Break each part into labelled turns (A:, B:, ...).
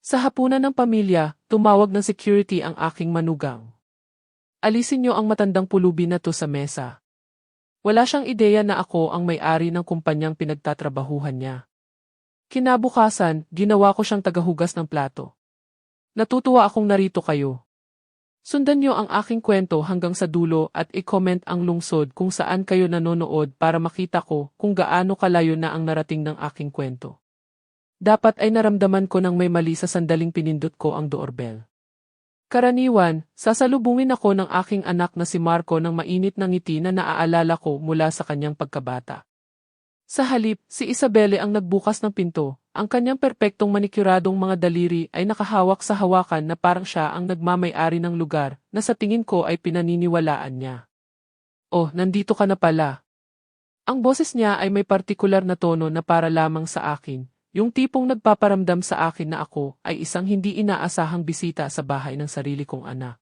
A: Sa hapunan ng pamilya, tumawag ng security ang aking manugang. Alisin niyo ang matandang pulubi na to sa mesa. Wala siyang ideya na ako ang may-ari ng kumpanyang pinagtatrabahuhan niya. Kinabukasan, ginawa ko siyang tagahugas ng plato. Natutuwa akong narito kayo. Sundan niyo ang aking kwento hanggang sa dulo at i-comment ang lungsod kung saan kayo nanonood para makita ko kung gaano kalayo na ang narating ng aking kwento. Dapat ay naramdaman ko nang may mali sa sandaling pinindot ko ang doorbell. Karaniwan, sasalubungin ako ng aking anak na si Marco ng mainit na ngiti na naaalala ko mula sa kanyang pagkabata. Sa halip, si Isabelle ang nagbukas ng pinto. Ang kanyang perpektong manikuradong mga daliri ay nakahawak sa hawakan na parang siya ang nagmamay-ari ng lugar na sa tingin ko ay pinaniniwalaan niya. Oh, nandito ka na pala. Ang boses niya ay may partikular na tono na para lamang sa akin, yung tipong nagpaparamdam sa akin na ako ay isang hindi inaasahang bisita sa bahay ng sarili kong anak.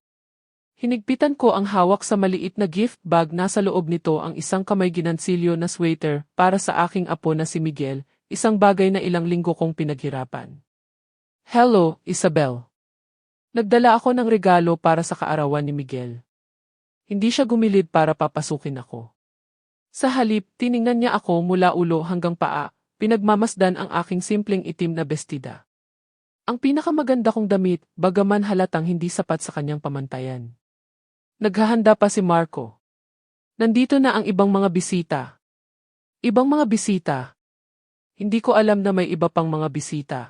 A: Hinigpitan ko ang hawak sa maliit na gift bag, nasa loob nito ang isang kamay ginansilyo na sweater para sa aking apo na si Miguel, isang bagay na ilang linggo kong pinaghirapan. Hello, Isabel. Nagdala ako ng regalo para sa kaarawan ni Miguel. Hindi siya gumilid para papasukin ako. Sa halip, tiningnan niya ako mula ulo hanggang paa, pinagmamasdan ang aking simpleng itim na bestida. Ang pinakamaganda kong damit, bagaman halatang hindi sapat sa kanyang pamantayan. Naghahanda pa si Marco. Nandito na ang ibang mga bisita. Ibang mga bisita? Hindi ko alam na may iba pang mga bisita.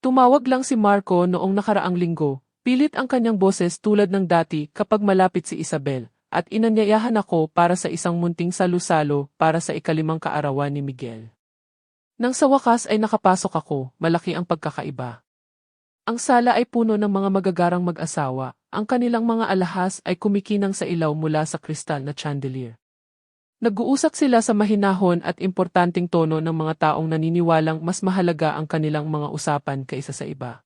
A: Tumawag lang si Marco noong nakaraang linggo, pilit ang kanyang boses tulad ng dati kapag malapit si Isabel, at inanyayahan ako para sa isang munting salu-salo para sa ikalimang kaarawan ni Miguel. Nang sa wakas ay nakapasok ako, malaki ang pagkakaiba. Ang sala ay puno ng mga magagarang mag-asawa, ang kanilang mga alahas ay kumikinang sa ilaw mula sa kristal na chandelier. Nag-uusap sila sa mahinahon at importanteng tono ng mga taong naniniwalang mas mahalaga ang kanilang mga usapan kaysa sa iba.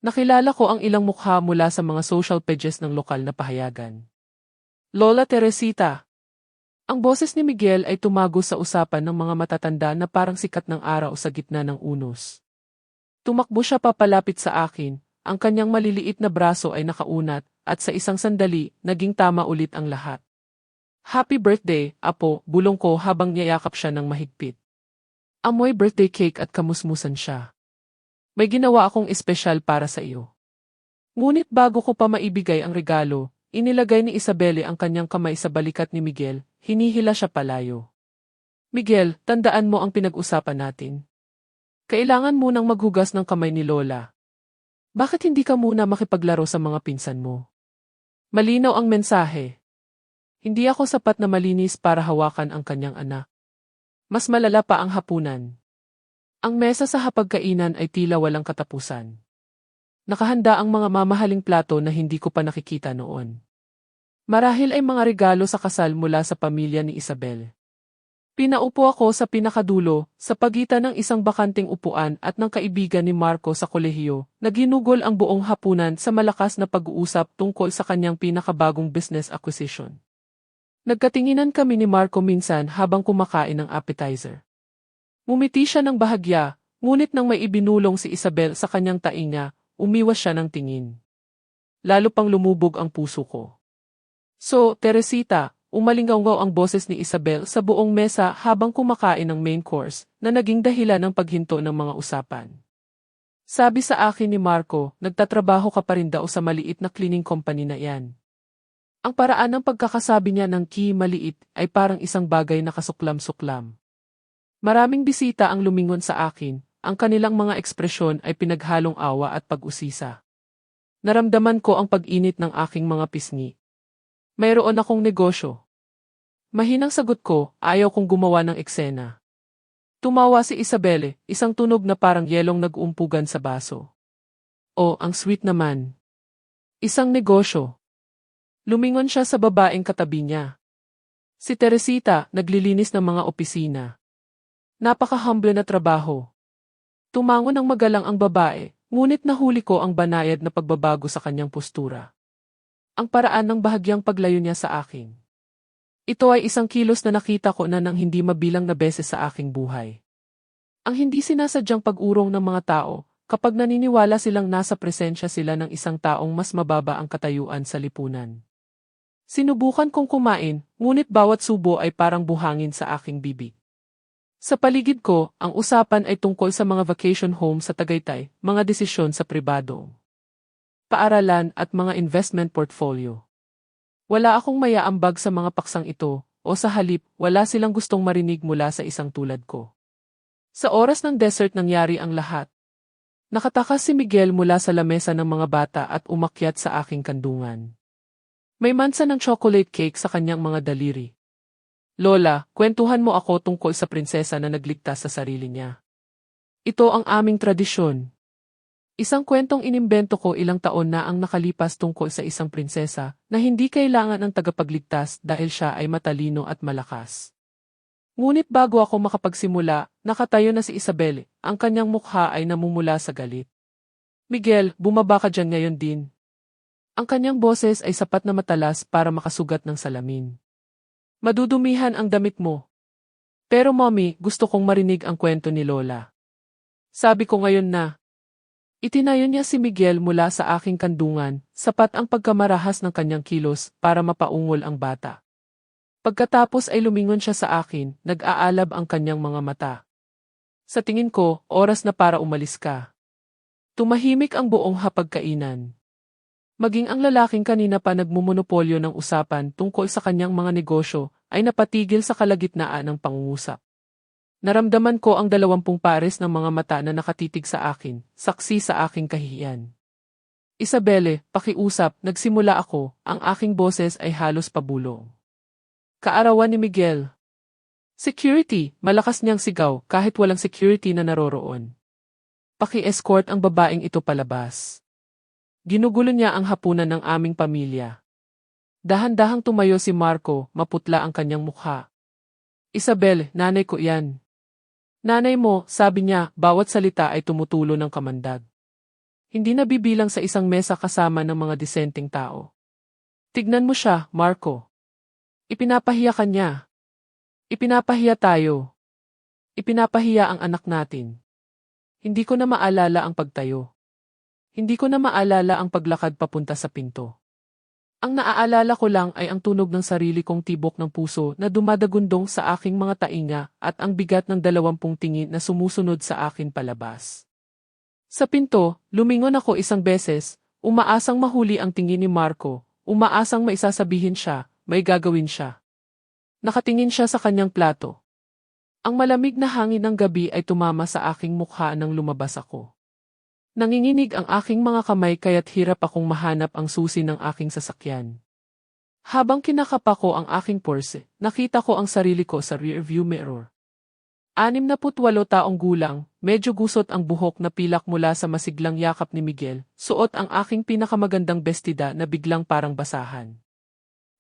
A: Nakilala ko ang ilang mukha mula sa mga social pages ng lokal na pahayagan. Lola Teresita. Ang boses ni Miguel ay tumago sa usapan ng mga matatanda na parang sikat ng araw sa gitna ng unos. Tumakbo siya papalapit sa akin, ang kanyang maliliit na braso ay nakaunat, at sa isang sandali, naging tama ulit ang lahat. Happy birthday, Apo, bulong ko habang niyayakap siya ng mahigpit. Amoy birthday cake at kamusmusan siya. May ginawa akong espesyal para sa iyo. Ngunit bago ko pa maibigay ang regalo, inilagay ni Isabelle ang kanyang kamay sa balikat ni Miguel, hinihila siya palayo. Miguel, tandaan mo ang pinag-usapan natin. Kailangan munang maghugas ng kamay ni Lola. Bakit hindi ka muna makipaglaro sa mga pinsan mo? Malinaw ang mensahe. Hindi ako sapat na malinis para hawakan ang kanyang anak. Mas malala pa ang hapunan. Ang mesa sa hapagkainan ay tila walang katapusan. Nakahanda ang mga mamahaling plato na hindi ko pa nakikita noon. Marahil ay mga regalo sa kasal mula sa pamilya ni Isabel. Pinaupo ako sa pinakadulo, sa pagitan ng isang bakanting upuan at ng kaibigan ni Marco sa kolehiyo, na ginugol ang buong hapunan sa malakas na pag-uusap tungkol sa kanyang pinakabagong business acquisition. Nagkatinginan kami ni Marco minsan habang kumakain ng appetizer. Ngumiti siya ng bahagya, ngunit nang may ibinulong si Isabel sa kanyang tainga niya, umiwas siya ng tingin. Lalo pang lumubog ang puso ko. So, Teresita, umalingaw-ngaw ang boses ni Isabel sa buong mesa habang kumakain ng main course na naging dahilan ng paghinto ng mga usapan. Sabi sa akin ni Marco, nagtatrabaho ka pa rin daw sa maliit na cleaning company na yan. Ang paraan ng pagkakasabi niya ng maliit ay parang isang bagay na kasuklam-suklam. Maraming bisita ang lumingon sa akin, ang kanilang mga ekspresyon ay pinaghalong awa at pag-usisa. Naramdaman ko ang pag-init ng aking mga pisngi. Mayroon akong negosyo. Mahinang sagot ko, ayaw kong gumawa ng eksena. Tumawa si Isabelle, isang tunog na parang yelong nag-uumpugan sa baso. Oh, ang sweet naman. Isang negosyo. Lumingon siya sa babaeng katabi niya. Si Teresita, naglilinis ng mga opisina. Napaka-humble na trabaho. Tumango ng magalang ang babae, ngunit nahuli ko ang banayad na pagbabago sa kanyang postura. Ang paraan ng bahagyang paglayo niya sa akin. Ito ay isang kilos na nakita ko na nang hindi mabilang na beses sa aking buhay. Ang hindi sinasadyang pag-urong ng mga tao, kapag naniniwala silang nasa presensya sila ng isang taong mas mababa ang katayuan sa lipunan. Sinubukan kong kumain, ngunit bawat subo ay parang buhangin sa aking bibig. Sa paligid ko, ang usapan ay tungkol sa mga vacation home sa Tagaytay, mga desisyon sa pribado, paaralan at mga investment portfolio. Wala akong mayaambag sa mga paksang ito, o sa halip, wala silang gustong marinig mula sa isang tulad ko. Sa oras ng dessert nangyari ang lahat. Nakatakas si Miguel mula sa lamesa ng mga bata at umakyat sa aking kandungan. May mansa ng chocolate cake sa kanyang mga daliri. Lola, kwentuhan mo ako tungkol sa prinsesa na nagligtas sa sarili niya. Ito ang aming tradisyon. Isang kwentong inimbento ko ilang taon na ang nakalipas tungkol sa isang prinsesa na hindi kailangan ng tagapagligtas dahil siya ay matalino at malakas. Ngunit bago ako makapagsimula, nakatayo na si Isabel, ang kanyang mukha ay namumula sa galit. Miguel, bumaba ka dyan ngayon din. Ang kanyang boses ay sapat na matalas para makasugat ng salamin. Madudumihan ang damit mo. Pero mommy, gusto kong marinig ang kwento ni Lola. Sabi ko ngayon na. Itinayo niya si Miguel mula sa aking kandungan, sapat ang pagkamarahas ng kanyang kilos para mapaungol ang bata. Pagkatapos ay lumingon siya sa akin, nag-aalab ang kanyang mga mata. Sa tingin ko, oras na para umalis ka. Tumahimik ang buong hapagkainan. Maging ang lalaking kanina pa nagmumonopolyo ng usapan tungkol sa kanyang mga negosyo ay napatigil sa kalagitnaan ng pangungusap. Naramdaman ko ang 20 pares ng mga mata na nakatitig sa akin, saksi sa aking kahihiyan. Isabelle, pakiusap, nagsimula ako, ang aking boses ay halos pabulong. Kaarawan ni Miguel. Security, malakas niyang sigaw kahit walang security na naroroon. Paki-escort ang babaeng ito palabas. Ginugulo niya ang hapunan ng aming pamilya. Dahan-dahang tumayo si Marco, maputla ang kanyang mukha. Isabel, nanay ko yan. Nanay mo, sabi niya, bawat salita ay tumutulo ng kamandag. Hindi nabibilang sa isang mesa kasama ng mga disenteng tao. Tignan mo siya, Marco. Ipinapahiya ka niya. Ipinapahiya tayo. Ipinapahiya ang anak natin. Hindi ko na maalala ang pagtayo. Hindi ko na maalala ang paglakad papunta sa pinto. Ang naaalala ko lang ay ang tunog ng sarili kong tibok ng puso na dumadagundong sa aking mga tainga at ang bigat ng 20 tingin na sumusunod sa akin palabas. Sa pinto, lumingon ako isang beses, umaasang mahuli ang tingin ni Marco, umaasang maisasabihin siya, may gagawin siya. Nakatingin siya sa kanyang plato. Ang malamig na hangin ng gabi ay tumama sa aking mukha nang lumabas ako. Nanginginig ang aking mga kamay kaya't hirap akong mahanap ang susi ng aking sasakyan. Habang kinakapa ko ang aking purse, nakita ko ang sarili ko sa rearview mirror. 68 taong gulang, medyo gusot ang buhok na pilak mula sa masiglang yakap ni Miguel, suot ang aking pinakamagandang bestida na biglang parang basahan.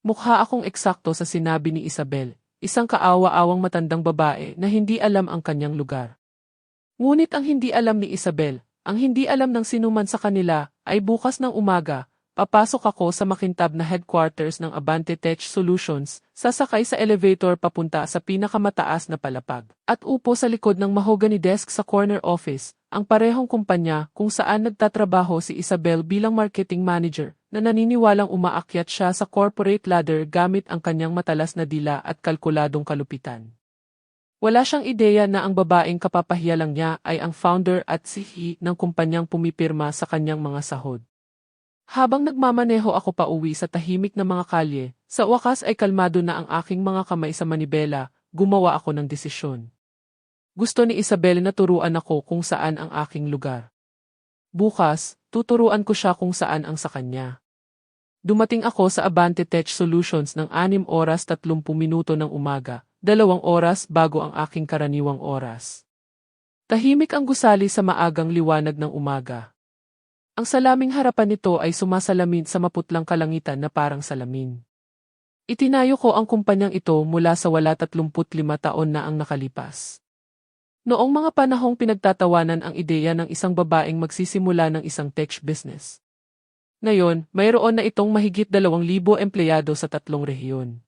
A: Mukha akong eksakto sa sinabi ni Isabel, isang kaawa-awang matandang babae na hindi alam ang kanyang lugar. Ngunit ang hindi alam ni Isabel, ang hindi alam ng sinuman sa kanila, ay bukas ng umaga, papasok ako sa makintab na headquarters ng Abante Tech Solutions, sasakay sa elevator papunta sa pinakamataas na palapag, at upo sa likod ng mahogany desk sa corner office, ang parehong kumpanya kung saan nagtatrabaho si Isabel bilang marketing manager, na naniniwalang umaakyat siya sa corporate ladder gamit ang kanyang matalas na dila at kalkuladong kalupitan. Wala siyang ideya na ang babaeng kapapahiya lang niya ay ang founder at CEO ng kumpanyang pumipirma sa kanyang mga sahod. Habang nagmamaneho ako pa uwi sa tahimik na mga kalye, sa wakas ay kalmado na ang aking mga kamay sa manibela, gumawa ako ng desisyon. Gusto ni Isabel na turuan ako kung saan ang aking lugar. Bukas, tuturuan ko siya kung saan ang sa kanya. Dumating ako sa Abante Tech Solutions ng 6 oras 30 minuto ng umaga, 2 oras bago ang aking karaniwang oras. Tahimik ang gusali sa maagang liwanag ng umaga. Ang salaming harapan nito ay sumasalamin sa maputlang kalangitan na parang salamin. Itinayo ko ang kumpanyang ito mula sa wala 35 taon na ang nakalipas. Noong mga panahong pinagtatawanan ang ideya ng isang babaeng magsisimula ng isang tech business. Ngayon, mayroon na itong mahigit 2,000 empleyado sa 3 rehiyon.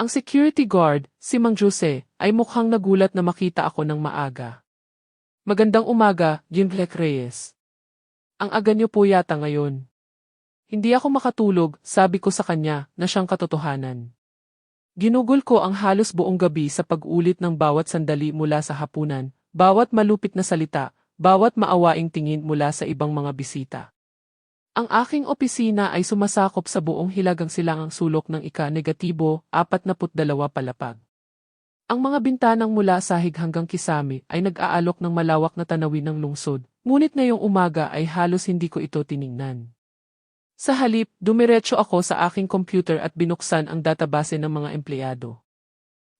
A: Ang security guard, si Mang Jose, ay mukhang nagulat na makita ako ng maaga. Magandang umaga, Jim Black Reyes. Ang aga niyo po yata ngayon. Hindi ako makatulog, sabi ko sa kanya na siyang katotohanan. Ginugol ko ang halos buong gabi sa pag-ulit ng bawat sandali mula sa hapunan, bawat malupit na salita, bawat maawaing tingin mula sa ibang mga bisita. Ang aking opisina ay sumasakop sa buong hilagang silangang sulok ng ika-negatibo, 42 palapag. Ang mga bintanang mula sahig hanggang kisame ay nag-aalok ng malawak na tanawin ng lungsod, ngunit ngayong umaga ay halos hindi ko ito tiningnan. Sa halip, dumiretso ako sa aking computer at binuksan ang database ng mga empleyado.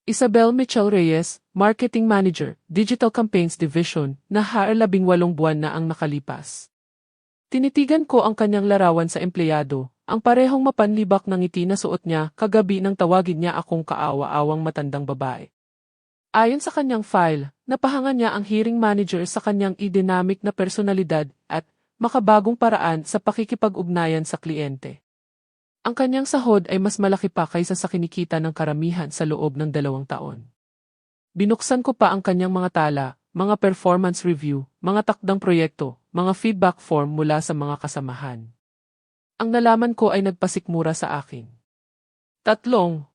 A: Isabel Michelle Reyes, Marketing Manager, Digital Campaigns Division, na HR 18 buwan na ang nakalipas. Tinitigan ko ang kanyang larawan sa empleyado, ang parehong mapanlibak ng ngiti na suot niya kagabi nang tawagin niya akong kaawa-awang matandang babae. Ayon sa kanyang file, napahanga niya ang hiring manager sa kanyang i-dynamic na personalidad at makabagong paraan sa pakikipag-ugnayan sa kliyente. Ang kanyang sahod ay mas malaki pa kaysa sa kinikita ng karamihan sa loob ng 2 taon. Binuksan ko pa ang kanyang mga tala, mga performance review, mga takdang proyekto, mga feedback form mula sa mga kasamahan. Ang nalaman ko ay nagpasikmura sa akin. 3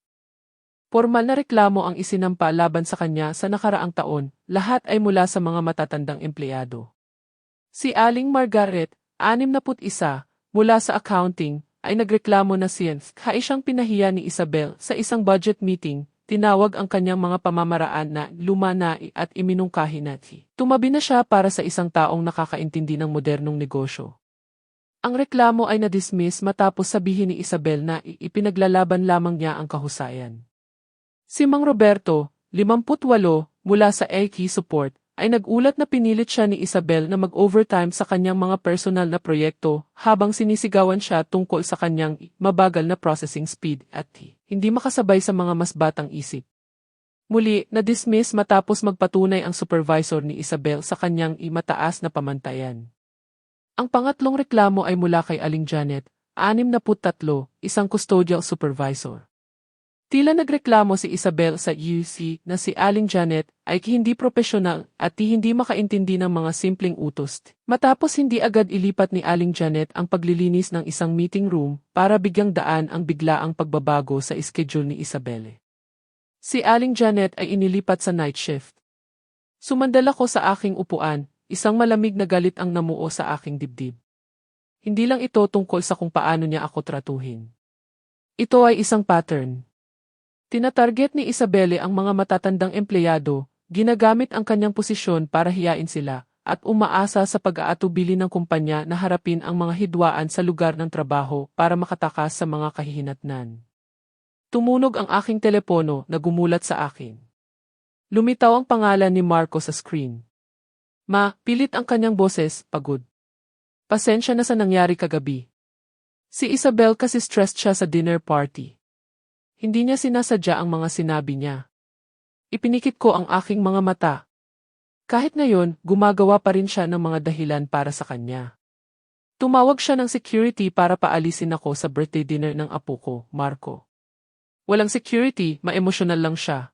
A: Formal na reklamo ang isinampa laban sa kanya sa nakaraang taon, lahat ay mula sa mga matatandang empleyado. Si Aling Margaret, 61, mula sa accounting, ay nagreklamo na kaya siyang pinahiya ni Isabel sa isang budget meeting, tinawag ang kanyang mga pamamaraan na luma na at iminungkahi na. Tumabi na siya para sa isang taong nakakaintindi ng modernong negosyo. Ang reklamo ay na-dismiss matapos sabihin ni Isabel na ipinaglalaban lamang niya ang kahusayan. Si Mang Roberto, 58, mula sa IT Support, ay nagulat na pinilit siya ni Isabel na mag-overtime sa kanyang mga personal na proyekto habang sinisigawan siya tungkol sa kanyang mabagal na processing speed at hindi makasabay sa mga mas batang isip. Muli, na-dismiss matapos magpatunay ang supervisor ni Isabel sa kanyang mataas na pamantayan. Ang pangatlong reklamo ay mula kay Aling Janet, 63, isang custodial supervisor. Tila nagreklamo si Isabel sa UC na si Aling Janet ay hindi propesyonal at hindi makaintindi ng mga simpleng utos. Matapos hindi agad ilipat ni Aling Janet ang paglilinis ng isang meeting room para bigyang daan ang biglaang pagbabago sa schedule ni Isabel. Si Aling Janet ay inilipat sa night shift. Sumandal ako sa aking upuan, isang malamig na galit ang namuo sa aking dibdib. Hindi lang ito tungkol sa kung paano niya ako tratuhin. Ito ay isang pattern. Tinatarget ni Isabelle ang mga matatandang empleyado, ginagamit ang kanyang posisyon para hiyain sila, at umaasa sa pag-aatubili ng kumpanya na harapin ang mga hidwaan sa lugar ng trabaho para makatakas sa mga kahihinatnan. Tumunog ang aking telepono na gumulat sa akin. Lumitaw ang pangalan ni Marco sa screen. Pilit ang kanyang boses, pagod. Pasensya na sa nangyari kagabi. Si Isabel kasi stressed siya sa dinner party. Hindi niya sinasadya ang mga sinabi niya. Ipinikit ko ang aking mga mata. Kahit ngayon, gumagawa pa rin siya ng mga dahilan para sa kanya. Tumawag siya ng security para paalisin ako sa birthday dinner ng apo ko, Marco. Walang security, maemosyonal lang siya.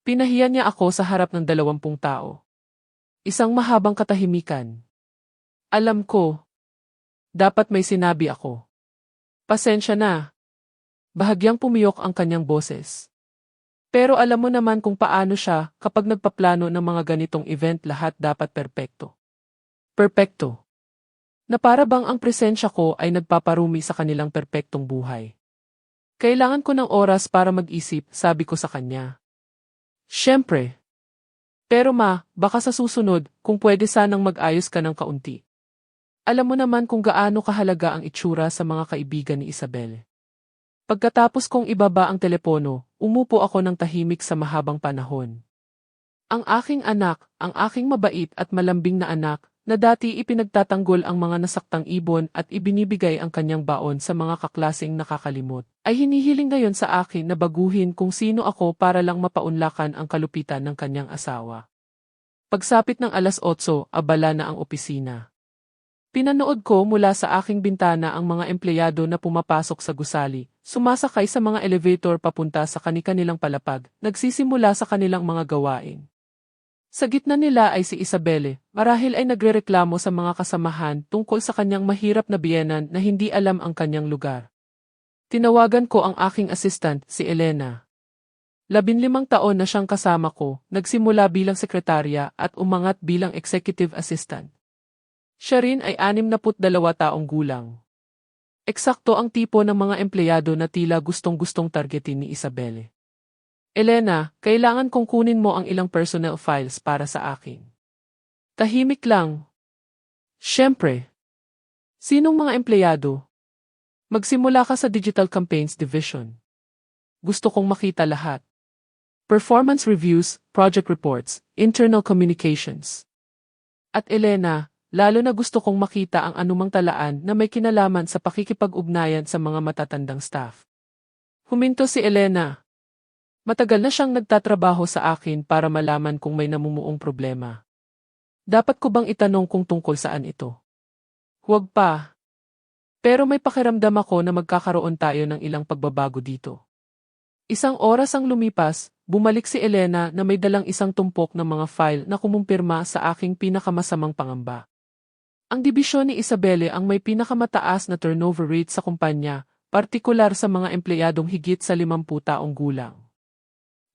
A: Pinahiya niya ako sa harap ng 20 tao. Isang mahabang katahimikan. Alam ko. Dapat may sinabi ako. Pasensya na. Bahagyang pumiyok ang kanyang boses. Pero alam mo naman kung paano siya kapag nagpaplano ng mga ganitong event lahat dapat perpekto. Perpekto. Na para bang ang presensya ko ay nagpaparumi sa kanilang perpektong buhay. Kailangan ko ng oras para mag-isip, sabi ko sa kanya. Siyempre. Pero baka sa susunod, kung pwede sanang mag-ayos ka ng kaunti. Alam mo naman kung gaano kahalaga ang itsura sa mga kaibigan ni Isabel. Pagkatapos kong ibaba ang telepono, umupo ako ng tahimik sa mahabang panahon. Ang aking anak, ang aking mabait at malambing na anak, na dati ipinagtatanggol ang mga nasaktang ibon at ibinibigay ang kanyang baon sa mga kaklaseng nakakalimot, ay hinihiling ngayon sa akin na baguhin kung sino ako para lang mapaunlakan ang kalupitan ng kanyang asawa. Pagsapit ng 8:00, abala na ang opisina. Pinanood ko mula sa aking bintana ang mga empleyado na pumapasok sa gusali, sumasakay sa mga elevator papunta sa kani-kanilang palapag, nagsisimula sa kanilang mga gawain. Sa gitna nila ay si Isabelle, marahil ay nagrereklamo sa mga kasamahan tungkol sa kanyang mahirap na biyenan na hindi alam ang kanyang lugar. Tinawagan ko ang aking assistant, si Elena. 15 taon na siyang kasama ko, nagsimula bilang sekretarya at umangat bilang executive assistant. Siya rin ay 62 taong gulang. Eksakto ang tipo ng mga empleyado na tila gustong-gustong targetin ni Isabelle. Elena, kailangan kong kunin mo ang ilang personnel files para sa akin. Tahimik lang. Siyempre. Sinong mga empleyado? Magsimula ka sa Digital Campaigns Division. Gusto kong makita lahat. Performance reviews, project reports, internal communications. At Elena, lalo na gusto kong makita ang anumang talaan na may kinalaman sa pakikipag-ugnayan sa mga matatandang staff. Huminto si Elena. Matagal na siyang nagtatrabaho sa akin para malaman kung may namumuong problema. Dapat ko bang itanong kung tungkol saan ito? Huwag pa. Pero may pakiramdam ako na magkakaroon tayo ng ilang pagbabago dito. Isang oras ang lumipas, bumalik si Elena na may dalang isang tumpok ng mga file na kumumpirma sa aking pinakamasamang pangamba. Ang dibisyon ni Isabelle ang may pinakamataas na turnover rate sa kumpanya, partikular sa mga empleyadong higit sa 50 taong gulang.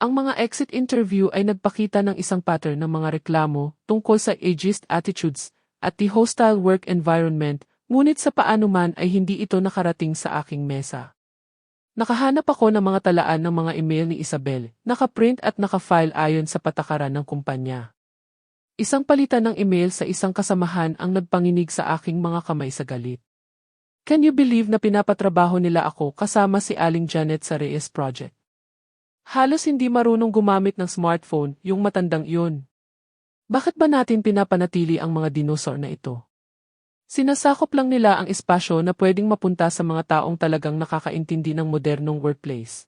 A: Ang mga exit interview ay nagpakita ng isang pattern ng mga reklamo tungkol sa ageist attitudes at the hostile work environment, ngunit sa paano man ay hindi ito nakarating sa aking mesa. Nakahanap ako ng mga talaan ng mga email ni Isabelle, nakaprint at nakafile ayon sa patakaran ng kumpanya. Isang palitan ng email sa isang kasamahan ang nagpanginig sa aking mga kamay sa galit. Can you believe na pinapatrabaho nila ako kasama si Aling Janet sa Reyes Project? Halos hindi marunong gumamit ng smartphone yung matandang yun. Bakit ba natin pinapanatili ang mga dinosaur na ito? Sinasakop lang nila ang espasyo na pwedeng mapunta sa mga taong talagang nakakaintindi ng modernong workplace.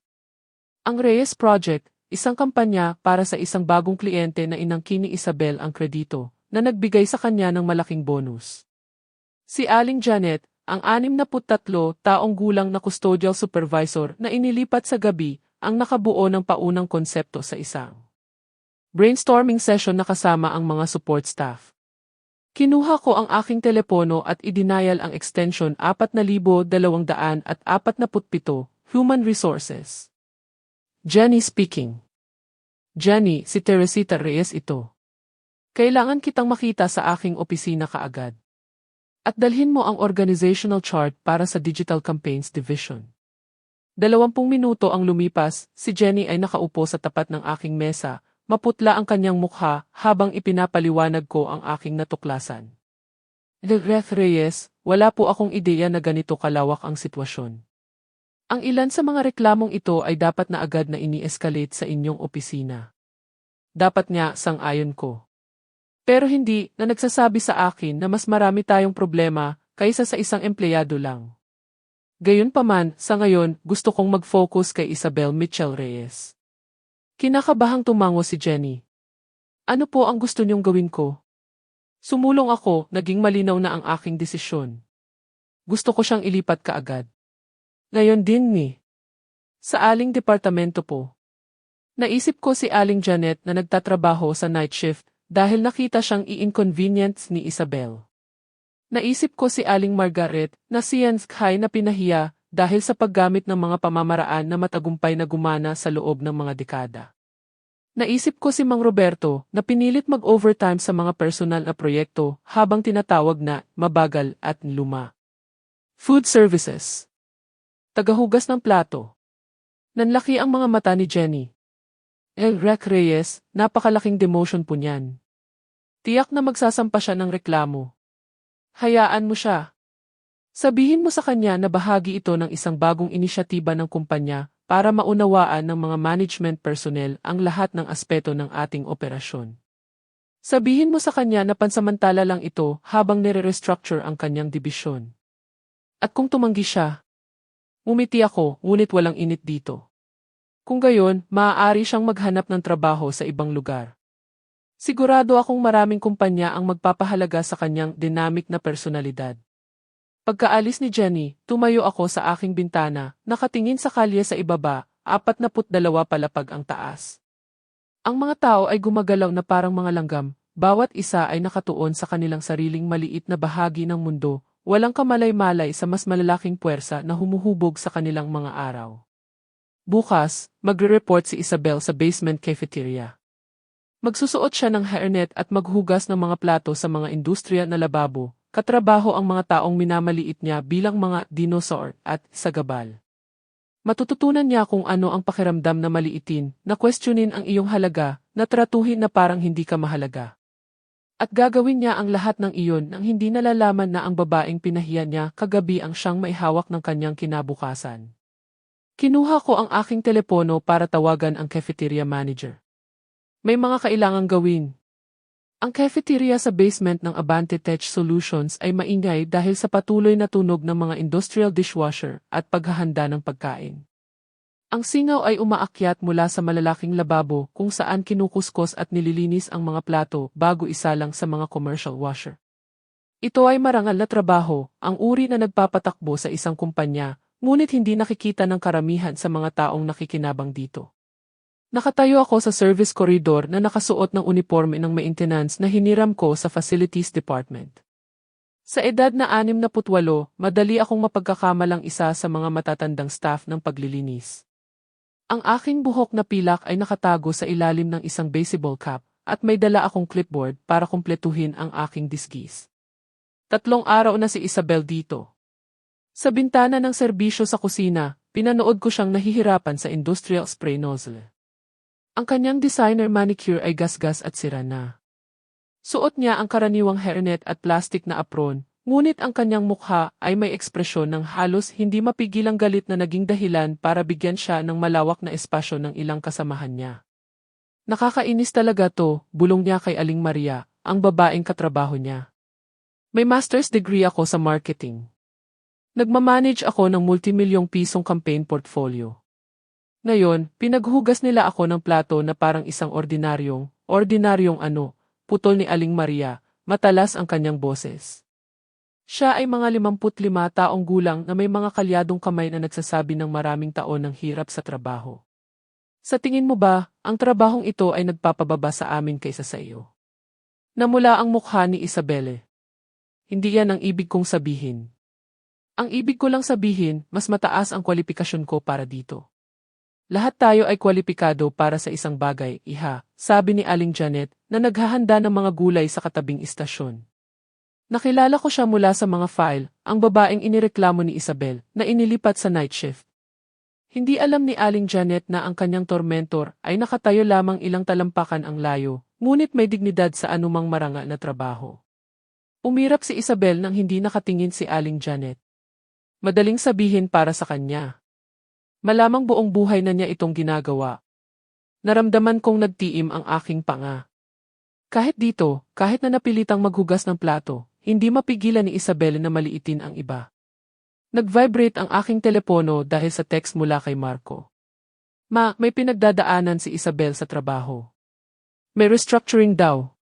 A: Ang Reyes Project, isang kampanya para sa isang bagong kliyente na inangkin ni Isabel ang kredito, na nagbigay sa kanya ng malaking bonus. Si Aling Janet, ang 63 taong gulang na custodial supervisor na inilipat sa gabi, ang nakabuo ng paunang konsepto sa isang brainstorming session na kasama ang mga support staff. Kinuha ko ang aking telepono at idinayal ang extension 4247, Human Resources. Jenny speaking. Jenny, si Teresita Reyes ito. Kailangan kitang makita sa aking opisina kaagad. At dalhin mo ang organizational chart para sa Digital Campaigns Division. 20 minuto ang lumipas, si Jenny ay nakaupo sa tapat ng aking mesa, maputla ang kanyang mukha habang ipinapaliwanag ko ang aking natuklasan. Regreth Reyes, wala po akong ideya na ganito kalawak ang sitwasyon. Ang ilan sa mga reklamong ito ay dapat na agad na ini-escalate sa inyong opisina. Dapat nga, sang-ayon ko. Pero hindi na nagsasabi sa akin na mas marami tayong problema kaysa sa isang empleyado lang. Gayunpaman, sa ngayon, gusto kong mag-focus kay Isabel Mitchell Reyes. Kinakabahang tumango si Jenny. Ano po ang gusto niyong gawin ko? Sumulong ako, naging malinaw na ang aking desisyon. Gusto ko siyang ilipat kaagad. Ngayon din ni. Sa aling departamento po. Naisip ko si Aling Janet na nagtatrabaho sa night shift dahil nakita siyang i-inconvenience ni Isabel. Naisip ko si Aling Margaret na siyensyahay na pinahiya dahil sa paggamit ng mga pamamaraan na matagumpay na gumana sa loob ng mga dekada. Naisip ko si Mang Roberto na pinilit mag-overtime sa mga personal na proyekto habang tinatawag na mabagal at luma. Food services. Tagahugas ng plato. Nanlaki ang mga mata ni Jenny. Rec Reyes, napakalaking demotion po niyan. Tiyak na magsasampa siya ng reklamo. Hayaan mo siya. Sabihin mo sa kanya na bahagi ito ng isang bagong inisyatiba ng kumpanya para maunawaan ng mga management personnel ang lahat ng aspeto ng ating operasyon. Sabihin mo sa kanya na pansamantala lang ito habang nire-restructure ang kanyang dibisyon. At kung tumanggi siya, umiti ako, ngunit walang init dito. Kung gayon, maaari siyang maghanap ng trabaho sa ibang lugar. Sigurado akong maraming kumpanya ang magpapahalaga sa kanyang dynamic na personalidad. Pagkaalis ni Jenny, tumayo ako sa aking bintana, nakatingin sa kalye sa ibaba, 42 palapag ang taas. Ang mga tao ay gumagalaw na parang mga langgam, bawat isa ay nakatuon sa kanilang sariling maliit na bahagi ng mundo, walang kamalay-malay sa mas malalaking puwersa na humuhubog sa kanilang mga araw. Bukas, magre-report si Isabel sa basement cafeteria. Magsusuot siya ng hairnet at maghugas ng mga plato sa mga industriya na lababo, katrabaho ang mga taong minamaliit niya bilang mga dinosaur at sagabal. Matututunan niya kung ano ang pakiramdam na maliitin, na questionin ang iyong halaga, na tratuhin na parang hindi ka mahalaga. At gagawin niya ang lahat ng iyon nang hindi nalalaman na ang babaeng pinahiya niya kagabi ang siyang maihawak ng kanyang kinabukasan. Kinuha ko ang aking telepono para tawagan ang cafeteria manager. May mga kailangang gawin. Ang cafeteria sa basement ng Abante Tech Solutions ay maingay dahil sa patuloy na tunog ng mga industrial dishwasher at paghahanda ng pagkain. Ang singaw ay umaakyat mula sa malalaking lababo kung saan kinukuskos at nililinis ang mga plato bago isalang sa mga commercial washer. Ito ay marangal na trabaho, ang uri na nagpapatakbo sa isang kumpanya, ngunit hindi nakikita ng karamihan sa mga taong nakikinabang dito. Nakatayo ako sa service corridor na nakasuot ng uniforme ng maintenance na hiniram ko sa facilities department. Sa edad na 68, madali akong mapagkakamalang isa sa mga matatandang staff ng paglilinis. Ang aking buhok na pilak ay nakatago sa ilalim ng isang baseball cap at may dala akong clipboard para kumpletuhin ang aking disgis. 3 araw na si Isabel dito. Sa bintana ng serbisyo sa kusina, pinanood ko siyang nahihirapan sa industrial spray nozzle. Ang kanyang designer manicure ay gasgas at sira na. Suot niya ang karaniwang hairnet at plastic na apron, ngunit ang kanyang mukha ay may ekspresyon ng halos hindi mapigilang galit na naging dahilan para bigyan siya ng malawak na espasyo ng ilang kasamahan niya. Nakakainis talaga to, bulong niya kay Aling Maria, ang babaeng katrabaho niya. May master's degree ako sa marketing. Nagmamanage ako ng multimilyong pisong campaign portfolio. Ngayon, pinaghugas nila ako ng plato na parang isang ordinaryong putol ni Aling Maria, matalas ang kanyang boses. Siya ay mga 55 taong gulang na may mga kalyadong kamay na nagsasabi ng maraming taon ng hirap sa trabaho. Sa tingin mo ba, ang trabahong ito ay nagpapababa sa amin kaysa sa iyo? Namula ang mukha ni Isabelle. Hindi yan ang ibig kong sabihin. Ang ibig ko lang sabihin, mas mataas ang kwalifikasyon ko para dito. Lahat tayo ay kwalipikado para sa isang bagay, iha, sabi ni Aling Janet, na naghahanda ng mga gulay sa katabing istasyon. Nakilala ko siya mula sa mga file, ang babaeng inireklamo ni Isabel, na inilipat sa night shift. Hindi alam ni Aling Janet na ang kanyang tormentor ay nakatayo lamang ilang talampakan ang layo, ngunit may dignidad sa anumang marangal na trabaho. Umirap si Isabel nang hindi nakatingin si Aling Janet. Madaling sabihin para sa kanya. Malamang buong buhay na niya itong ginagawa. Naramdaman kong nagtiim ang aking panga. Kahit dito, kahit na napilitang maghugas ng plato, hindi mapigilan ni Isabel na maliitin ang iba. Nag-vibrate ang aking telepono dahil sa text mula kay Marco. Ma, may pinagdadaanan si Isabel sa trabaho. May restructuring daw.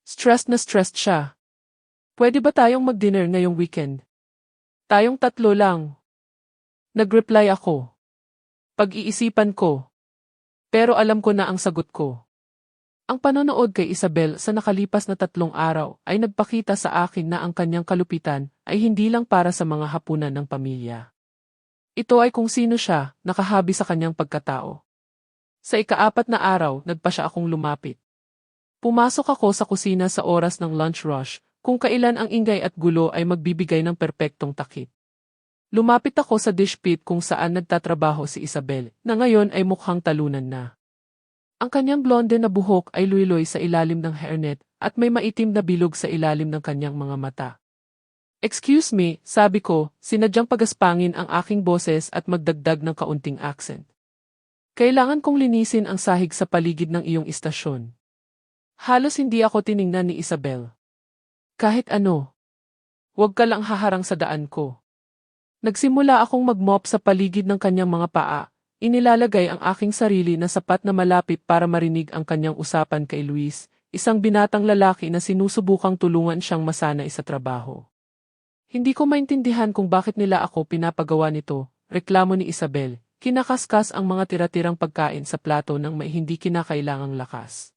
A: Stressed na stressed siya. Pwede ba tayong mag-dinner ngayong weekend? Tayong 3 lang. Nag-reply ako. Pag-iisipan ko. Pero alam ko na ang sagot ko. Ang panonood kay Isabel sa nakalipas na 3 araw ay nagpakita sa akin na ang kanyang kalupitan ay hindi lang para sa mga hapunan ng pamilya. Ito ay kung sino siya, nakahabi sa kanyang pagkatao. Sa ika-4 na araw, nagpa siya akong lumapit. Pumasok ako sa kusina sa oras ng lunch rush, kung kailan ang ingay at gulo ay magbibigay ng perpektong takip. Lumapit ako sa dish pit kung saan nagtatrabaho si Isabel, na ngayon ay mukhang talunan na. Ang kanyang blonde na buhok ay luiloy sa ilalim ng hairnet at may maitim na bilog sa ilalim ng kanyang mga mata. Excuse me, sabi ko, sinadyang pagaspangin ang aking boses at magdagdag ng kaunting accent. Kailangan kong linisin ang sahig sa paligid ng iyong istasyon. Halos hindi ako tiningnan ni Isabel. Kahit ano. Huwag ka lang haharang sa daan ko. Nagsimula akong mag-mop sa paligid ng kanyang mga paa, inilalagay ang aking sarili na sapat na malapit para marinig ang kanyang usapan kay Luis, isang binatang lalaki na sinusubukang tulungan siyang masanay sa trabaho. Hindi ko maintindihan kung bakit nila ako pinapagawa nito, reklamo ni Isabel, kinakaskas ang mga tira-tirang pagkain sa plato ng may hindi kinakailangang lakas.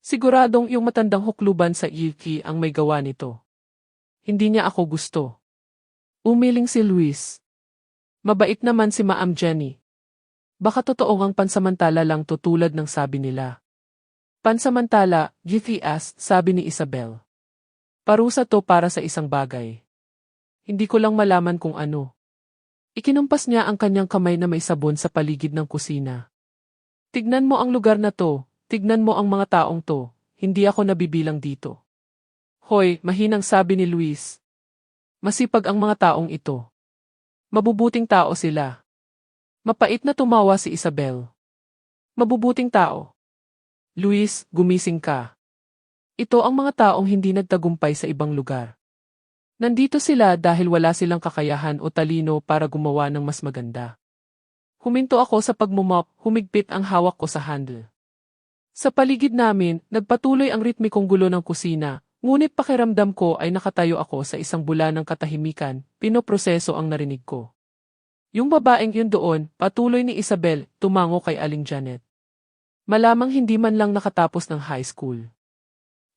A: Siguradong yung matandang hukluban sa Yuki ang may gawa nito. Hindi niya ako gusto. Umiling si Luis. Mabait naman si Ma'am Jenny. Baka totoo ngang pansamantala lang to tulad ng sabi nila. Pansamantala, GTS, sabi ni Isabel. Parusa to para sa isang bagay. Hindi ko lang malaman kung ano. Ikinumpas niya ang kanyang kamay na may sabon sa paligid ng kusina. Tignan mo ang lugar na to, tignan mo ang mga taong to, hindi ako nabibilang dito. Hoy, mahinang sabi ni Luis. Masipag ang mga taong ito. Mabubuting tao sila. Mapait na tumawa si Isabel. Mabubuting tao. Luis, gumising ka. Ito ang mga taong hindi nagtagumpay sa ibang lugar. Nandito sila dahil wala silang kakayahan o talino para gumawa ng mas maganda. Huminto ako sa pagmumop, humigpit ang hawak ko sa handle. Sa paligid namin, nagpatuloy ang ritmikong gulo ng kusina, ngunit pakiramdam ko ay nakatayo ako sa isang bula ng katahimikan, pinoproseso ang narinig ko. Yung babaeng yun doon, patuloy ni Isabel, tumango kay Aling Janet. Malamang hindi man lang nakatapos ng high school.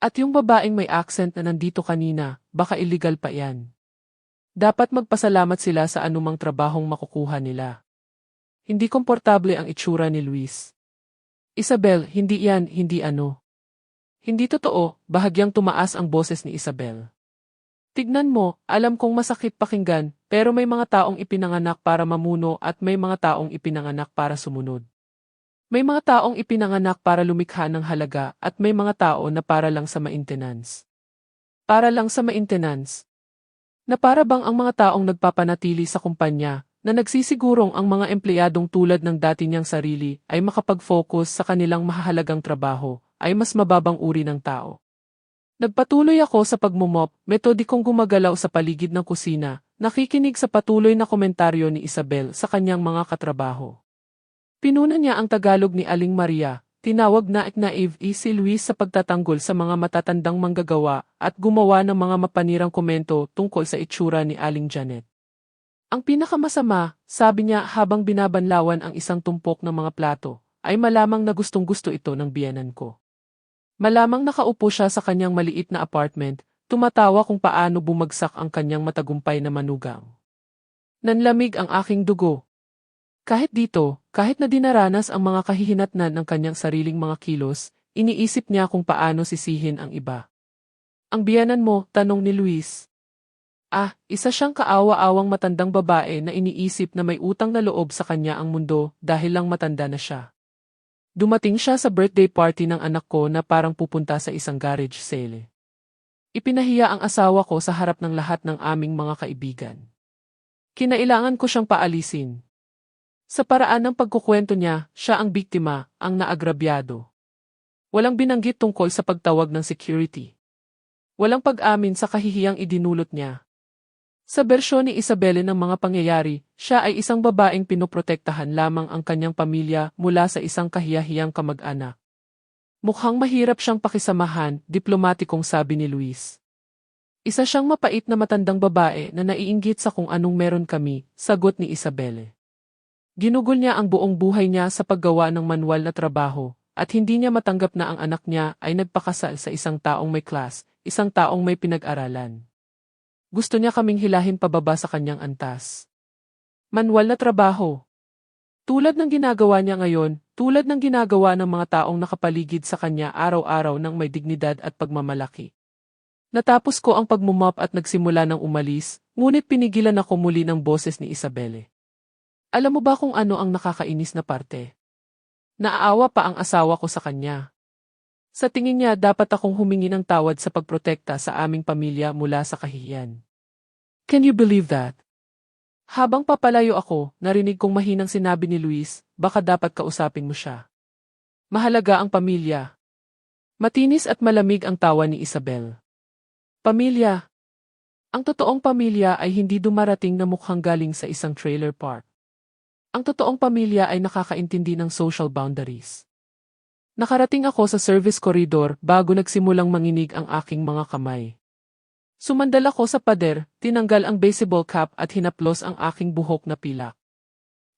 A: At yung babaeng may accent na nandito kanina, baka illegal pa yan. Dapat magpasalamat sila sa anumang trabahong makukuha nila. Hindi komportable ang itsura ni Luis. Isabel, hindi yan, hindi ano. Hindi totoo, bahagyang tumaas ang boses ni Isabel. Tignan mo, alam kong masakit pakinggan, pero may mga taong ipinanganak para mamuno at may mga taong ipinanganak para sumunod. May mga taong ipinanganak para lumikha ng halaga at may mga tao na para lang sa maintenance. Para lang sa maintenance. Na para bang ang mga taong nagpapanatili sa kumpanya na nagsisigurong ang mga empleyadong tulad ng dati niyang sarili ay makapag-focus sa kanilang mahahalagang trabaho ay mas mababang uri ng tao. Nagpatuloy ako sa pagmumop, metodikong gumagalaw sa paligid ng kusina, nakikinig sa patuloy na komentaryo ni Isabel sa kanyang mga katrabaho. Pinuna niya ang Tagalog ni Aling Maria, tinawag na naive si Luis sa pagtatanggol sa mga matatandang manggagawa at gumawa ng mga mapanirang komento tungkol sa itsura ni Aling Janet. Ang pinakamasama, sabi niya habang binabanlawan ang isang tumpok ng mga plato, ay malamang na gustong-gusto ito ng biyenan ko. Malamang nakaupo siya sa kanyang maliit na apartment, tumatawa kung paano bumagsak ang kanyang matagumpay na manugang. Nanlamig ang aking dugo. Kahit dito, kahit na dinaranas ang mga kahihinatnan ng kanyang sariling mga kilos, iniisip niya kung paano sisihin ang iba. Ang biyanan mo, tanong ni Luis. Isa siyang kaawa-awang matandang babae na iniisip na may utang na loob sa kanya ang mundo dahil lang matanda na siya. Dumating siya sa birthday party ng anak ko na parang pupunta sa isang garage sale. Ipinahiya ang asawa ko sa harap ng lahat ng aming mga kaibigan. Kinailangan ko siyang paalisin. Sa paraan ng pagkukwento niya, siya ang biktima, ang naagrabyado. Walang binanggit tungkol sa pagtawag ng security. Walang pag-amin sa kahihiyang idinulot niya. Sa bersyon ni Isabel ng mga pangyayari, siya ay isang babaeng pinoprotektahan lamang ang kanyang pamilya mula sa isang kahiyahiyang kamag-anak. Mukhang mahirap siyang pakisamahan, diplomatikong sabi ni Luis. Isa siyang mapait na matandang babae na naiinggit sa kung anong meron kami, sagot ni Isabel. Ginugol niya ang buong buhay niya sa paggawa ng manual na trabaho, at hindi niya matanggap na ang anak niya ay nagpakasal sa isang taong may class, isang taong may pinag-aralan. Gusto niya kaming hilahin pababa sa kanyang antas. Manual na trabaho. Tulad ng ginagawa niya ngayon, tulad ng ginagawa ng mga taong nakapaligid sa kanya araw-araw ng may dignidad at pagmamalaki. Natapos ko ang pagmumop at nagsimula ng umalis, ngunit pinigilan ako muli ng boses ni Isabel. Alam mo ba kung ano ang nakakainis na parte? Naaawa pa ang asawa ko sa kanya. Sa tingin niya dapat akong humingi ng tawad sa pagprotekta sa aming pamilya mula sa kahihiyan. Can you believe that? Habang papalayo ako, narinig kong mahinang sinabi ni Luis, baka dapat kausapin mo siya. Mahalaga ang pamilya. Matinis at malamig ang tawa ni Isabel. Pamilya. Ang totoong pamilya ay hindi dumarating na mukhang galing sa isang trailer park. Ang totoong pamilya ay nakakaintindi ng social boundaries. Nakarating ako sa service corridor bago nagsimulang manginig ang aking mga kamay. Sumandal ako sa pader, tinanggal ang baseball cap at hinaplos ang aking buhok na pilak.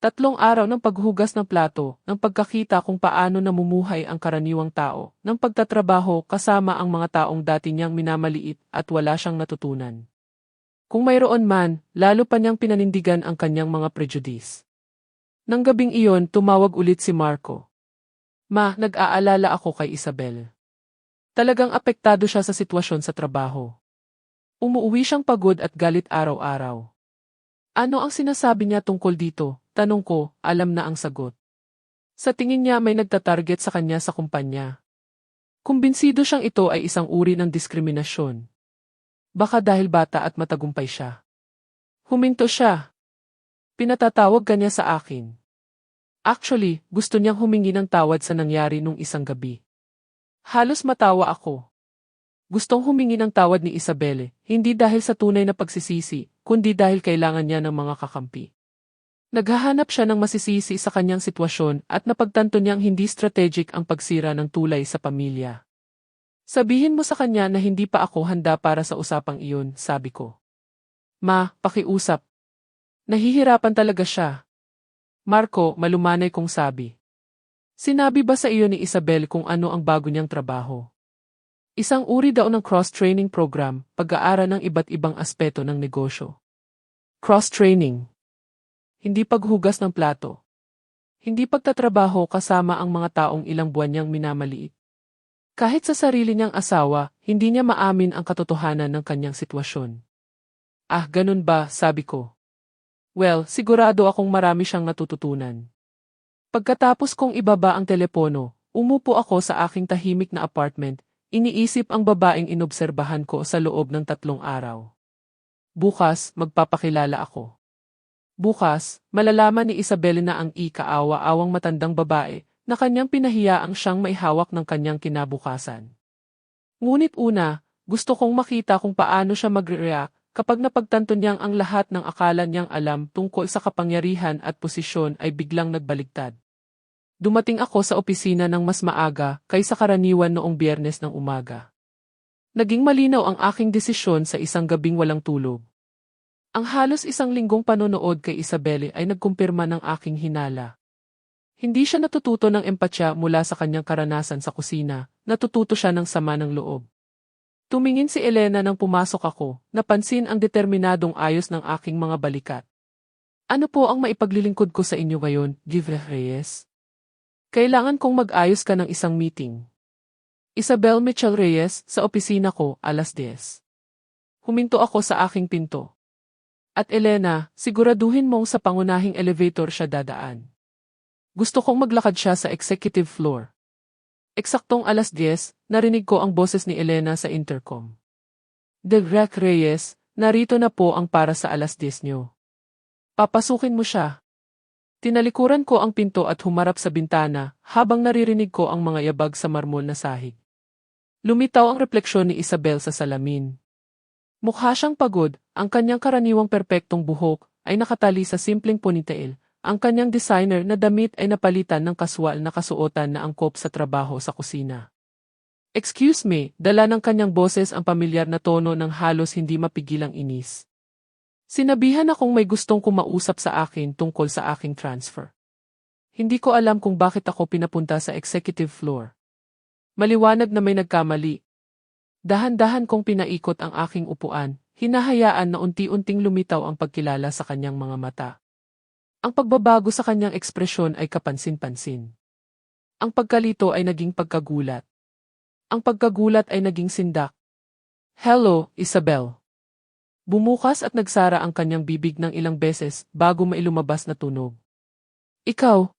A: 3 araw ng paghugas ng plato, ng pagkakita kung paano namumuhay ang karaniwang tao, ng pagtatrabaho kasama ang mga taong dati niyang minamaliit at wala siyang natutunan. Kung mayroon man, lalo pa niyang pinanindigan ang kanyang mga prejudice. Nang gabing iyon, tumawag ulit si Marco. Ma, nag-aalala ako kay Isabel. Talagang apektado siya sa sitwasyon sa trabaho. Umuuwi siyang pagod at galit araw-araw. Ano ang sinasabi niya tungkol dito? Tanong ko, alam na ang sagot. Sa tingin niya may nagtatarget sa kanya sa kumpanya. Kumbinsido siyang ito ay isang uri ng diskriminasyon. Baka dahil bata at matagumpay siya. Huminto siya. Pinatatawag kanya sa akin. Actually, gusto niyang humingi ng tawad sa nangyari nung isang gabi. Halos matawa ako. Gustong humingi ng tawad ni Isabelle, hindi dahil sa tunay na pagsisisi, kundi dahil kailangan niya ng mga kakampi. Naghahanap siya ng masisisi sa kanyang sitwasyon at napagtanto niyang hindi strategic ang pagsira ng tulay sa pamilya. Sabihin mo sa kanya na hindi pa ako handa para sa usapang iyon, sabi ko. Ma, pakiusap. Nahihirapan talaga siya. Marco, malumanay kong sabi. Sinabi ba sa iyo ni Isabel kung ano ang bago niyang trabaho? Isang uri daw ng cross-training program, pag-aaral ng iba't ibang aspeto ng negosyo. Cross-training. Hindi paghugas ng plato. Hindi pagtatrabaho kasama ang mga taong ilang buwan niyang minamaliit. Kahit sa sarili niyang asawa, hindi niya maamin ang katotohanan ng kanyang sitwasyon. Ah, ganun ba, sabi ko. Well, sigurado akong marami siyang natututunan. Pagkatapos kong ibaba ang telepono, umupo ako sa aking tahimik na apartment, iniisip ang babaeng inobserbahan ko sa loob ng 3 araw. Bukas, magpapakilala ako. Bukas, malalaman ni Isabel na ang ikaawa-awang matandang babae na kanyang pinahiyaang siyang maihawak ng kanyang kinabukasan. Ngunit una, gusto kong makita kung paano siya magre-react kapag napagtanto niyang ang lahat ng akala niyang alam tungkol sa kapangyarihan at posisyon ay biglang nagbaligtad. Dumating ako sa opisina ng mas maaga kaysa karaniwan noong Biyernes ng umaga. Naging malinaw ang aking desisyon sa isang gabing walang tulog. Ang halos 1 linggong panonood kay Isabelle ay nagkumpirma ng aking hinala. Hindi siya natututo ng empatya mula sa kanyang karanasan sa kusina, natututo siya ng sama ng loob. Tumingin si Elena nang pumasok ako, napansin ang determinadong ayos ng aking mga balikat. Ano po ang maipaglilingkod ko sa inyo ngayon, Givre Reyes? Kailangan kong mag-ayos ka ng isang meeting. Isabel Mitchell Reyes, sa opisina ko, 10:00. Huminto ako sa aking pinto. At Elena, siguraduhin mong sa pangunahing elevator siya dadaan. Gusto kong maglakad siya sa executive floor. Eksaktong 10:00, narinig ko ang boses ni Elena sa intercom. Direk Reyes, narito na po ang para sa 10:00 niyo. Papasukin mo siya. Tinalikuran ko ang pinto at humarap sa bintana habang naririnig ko ang mga yabag sa marmol na sahig. Lumitaw ang refleksyon ni Isabel sa salamin. Mukha siyang pagod, ang kanyang karaniwang perpektong buhok ay nakatali sa simpleng ponytail. Ang kanyang designer na damit ay napalitan ng kaswal na kasuotan na angkop sa trabaho sa kusina. Excuse me, dala ng kanyang boses ang pamilyar na tono ng halos hindi mapigilang inis. Sinabihan akong may gustong kumausap sa akin tungkol sa aking transfer. Hindi ko alam kung bakit ako pinapunta sa executive floor. Maliwanag na may nagkamali. Dahan-dahan kong pinaikot ang aking upuan, hinahayaan na unti-unting lumitaw ang pagkilala sa kanyang mga mata. Ang pagbabago sa kanyang ekspresyon ay kapansin-pansin. Ang pagkalito ay naging pagkagulat. Ang pagkagulat ay naging sindak. Hello, Isabel. Bumukas at nagsara ang kanyang bibig ng ilang beses bago mailumabas na tunog. Ikaw?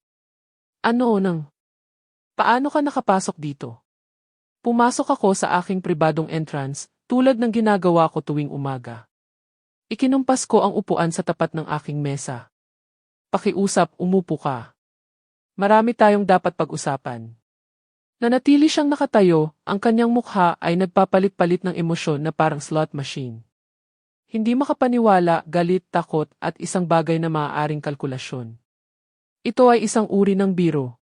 A: Ano nang? Paano ka nakapasok dito? Pumasok ako sa aking pribadong entrance, tulad ng ginagawa ko tuwing umaga. Ikinumpas ko ang upuan sa tapat ng aking mesa. Pakiusap, umupo ka. Marami tayong dapat pag-usapan. Nanatili siyang nakatayo, ang kanyang mukha ay nagpapalit-palit ng emosyon na parang slot machine. Hindi makapaniwala, galit, takot at isang bagay na maaaring kalkulasyon. Ito ay isang uri ng biro.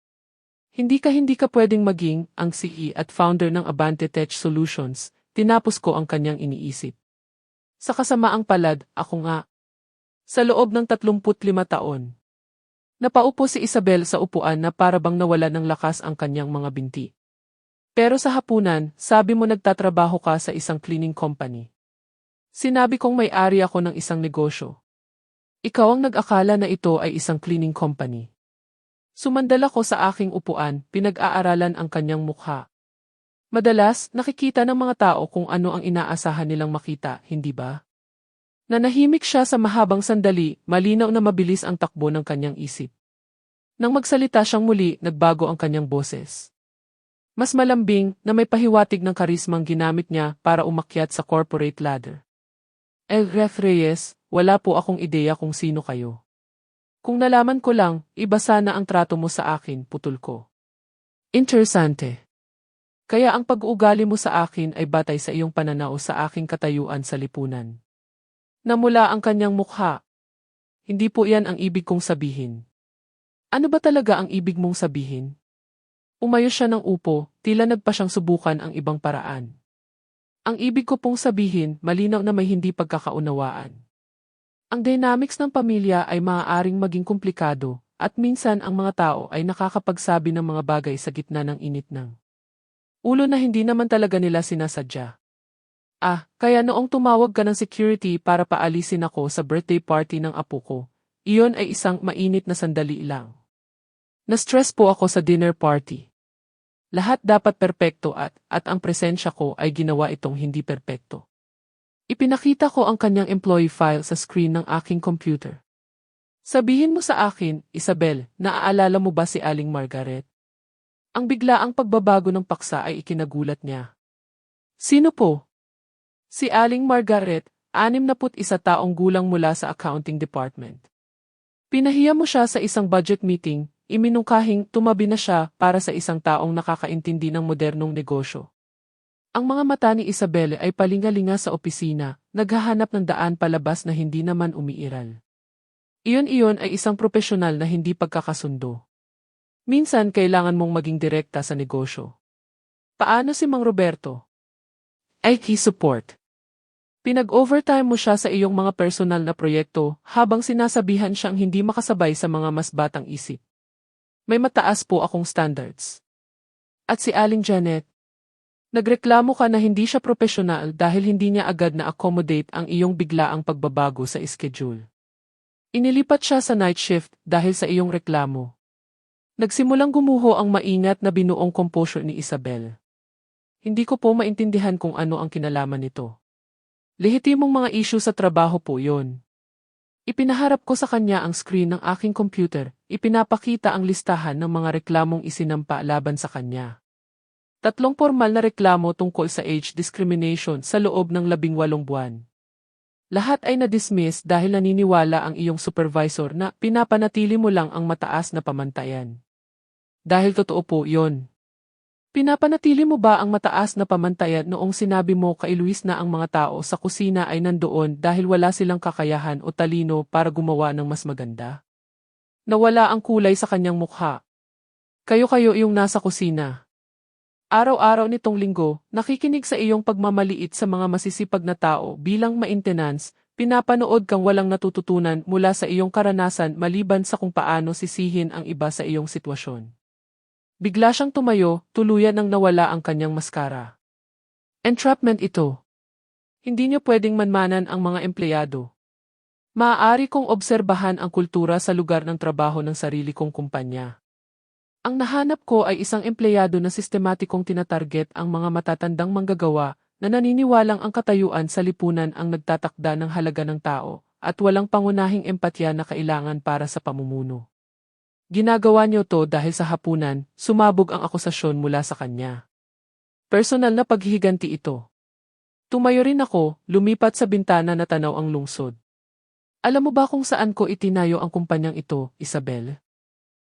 A: Hindi ka pwedeng maging ang CEO at founder ng Abante Tech Solutions, tinapos ko ang kanyang iniisip. Sa kasamaang palad, ako nga. Sa loob ng 35 taon. Napaupo si Isabel sa upuan na para bang nawala ng lakas ang kanyang mga binti. Pero sa hapunan, sabi mo nagtatrabaho ka sa isang cleaning company. Sinabi kong may-ari ako ng isang negosyo. Ikaw ang nag-akala na ito ay isang cleaning company. Sumandal ako sa aking upuan, pinag-aaralan ang kanyang mukha. Madalas, nakikita ng mga tao kung ano ang inaasahan nilang makita, hindi ba? Nanahimik siya sa mahabang sandali, malinaw na mabilis ang takbo ng kanyang isip. Nang magsalita siyang muli, nagbago ang kanyang boses. Mas malambing na may pahiwatig ng karismang ginamit niya para umakyat sa corporate ladder. Ref Reyes, wala po akong ideya kung sino kayo. Kung nalaman ko lang, iba sana ang trato mo sa akin, putol ko. Interesante. Kaya ang pag-uugali mo sa akin ay batay sa iyong pananaw sa aking katayuan sa lipunan. Namula ang kanyang mukha. Hindi po yan ang ibig kong sabihin. Ano ba talaga ang ibig mong sabihin? Umayo siya ng upo, tila nagpa siyang subukan ang ibang paraan. Ang ibig ko pong sabihin, malinaw na may hindi pagkakaunawaan. Ang dynamics ng pamilya ay maaaring maging komplikado, at minsan ang mga tao ay nakakapagsabi ng mga bagay sa gitna ng init ng ulo na hindi naman talaga nila sinasadya. Kaya noong tumawag ka ng security para paalisin ako sa birthday party ng apo ko, iyon ay isang mainit na sandali lang. Na-stress po ako sa dinner party. Lahat dapat perpekto at ang presensya ko ay ginawa itong hindi perpekto. Ipinakita ko ang kanyang employee file sa screen ng aking computer. Sabihin mo sa akin, Isabel, naaalala mo ba si Aling Margaret? Ang biglaang pagbabago ng paksa ay ikinagulat niya. Sino po? Si Aling Margaret, 61 taong gulang mula sa accounting department. Pinahiya mo siya sa isang budget meeting, iminungkahing tumabi na siya para sa isang taong nakakaintindi ng modernong negosyo. Ang mga mata ni Isabel ay palingalinga sa opisina, naghahanap ng daan palabas na hindi naman umiiral. Iyon ay isang profesional na hindi pagkakasundo. Minsan kailangan mong maging direkta sa negosyo. Paano si Mang Roberto? IT support. Pinag-overtime mo siya sa iyong mga personal na proyekto habang sinasabihan siyang hindi makasabay sa mga mas batang isip. May mataas po akong standards. At si Aling Janet, nagreklamo ka na hindi siya profesional dahil hindi niya agad na-accommodate ang iyong biglaang pagbabago sa schedule. Inilipat siya sa night shift dahil sa iyong reklamo. Nagsimulang gumuho ang maingat na binuong composure ni Isabel. Hindi ko po maintindihan kung ano ang kinalaman nito. Lehitimong mga issue sa trabaho po yon. Ipinaharap ko sa kanya ang screen ng aking computer, ipinapakita ang listahan ng mga reklamong isinampa laban sa kanya. 3 formal na reklamo tungkol sa age discrimination sa loob ng 18 buwan. Lahat ay na-dismiss dahil naniniwala ang iyong supervisor na pinapanatili mo lang ang mataas na pamantayan. Dahil totoo po yon. Pinapanatili mo ba ang mataas na pamantayan noong sinabi mo kay Luis na ang mga tao sa kusina ay nandoon dahil wala silang kakayahan o talino para gumawa ng mas maganda? Nawala ang kulay sa kanyang mukha. Kayo-kayo yung nasa kusina. Araw-araw nitong linggo, nakikinig sa iyong pagmamaliit sa mga masisipag na tao bilang maintenance, pinapanood kang walang natututunan mula sa iyong karanasan maliban sa kung paano sisihin ang iba sa iyong sitwasyon. Bigla siyang tumayo, tuluyan nang nawala ang kanyang maskara. Entrapment ito. Hindi niyo pwedeng manmanan ang mga empleyado. Maaari kong obserbahan ang kultura sa lugar ng trabaho ng sarili kong kumpanya. Ang nahanap ko ay isang empleyado na sistematikong tinatarget ang mga matatandang manggagawa na naniniwalang ang katayuan sa lipunan ang nagtatakda ng halaga ng tao at walang pangunahing empatya na kailangan para sa pamumuno. Ginagawa niyo to dahil sa hapunan, sumabog ang akusasyon mula sa kanya. Personal na paghihiganti ito. Tumayo rin ako, lumipat sa bintana na tanaw ang lungsod. Alam mo ba kung saan ko itinayo ang kumpanyang ito, Isabel?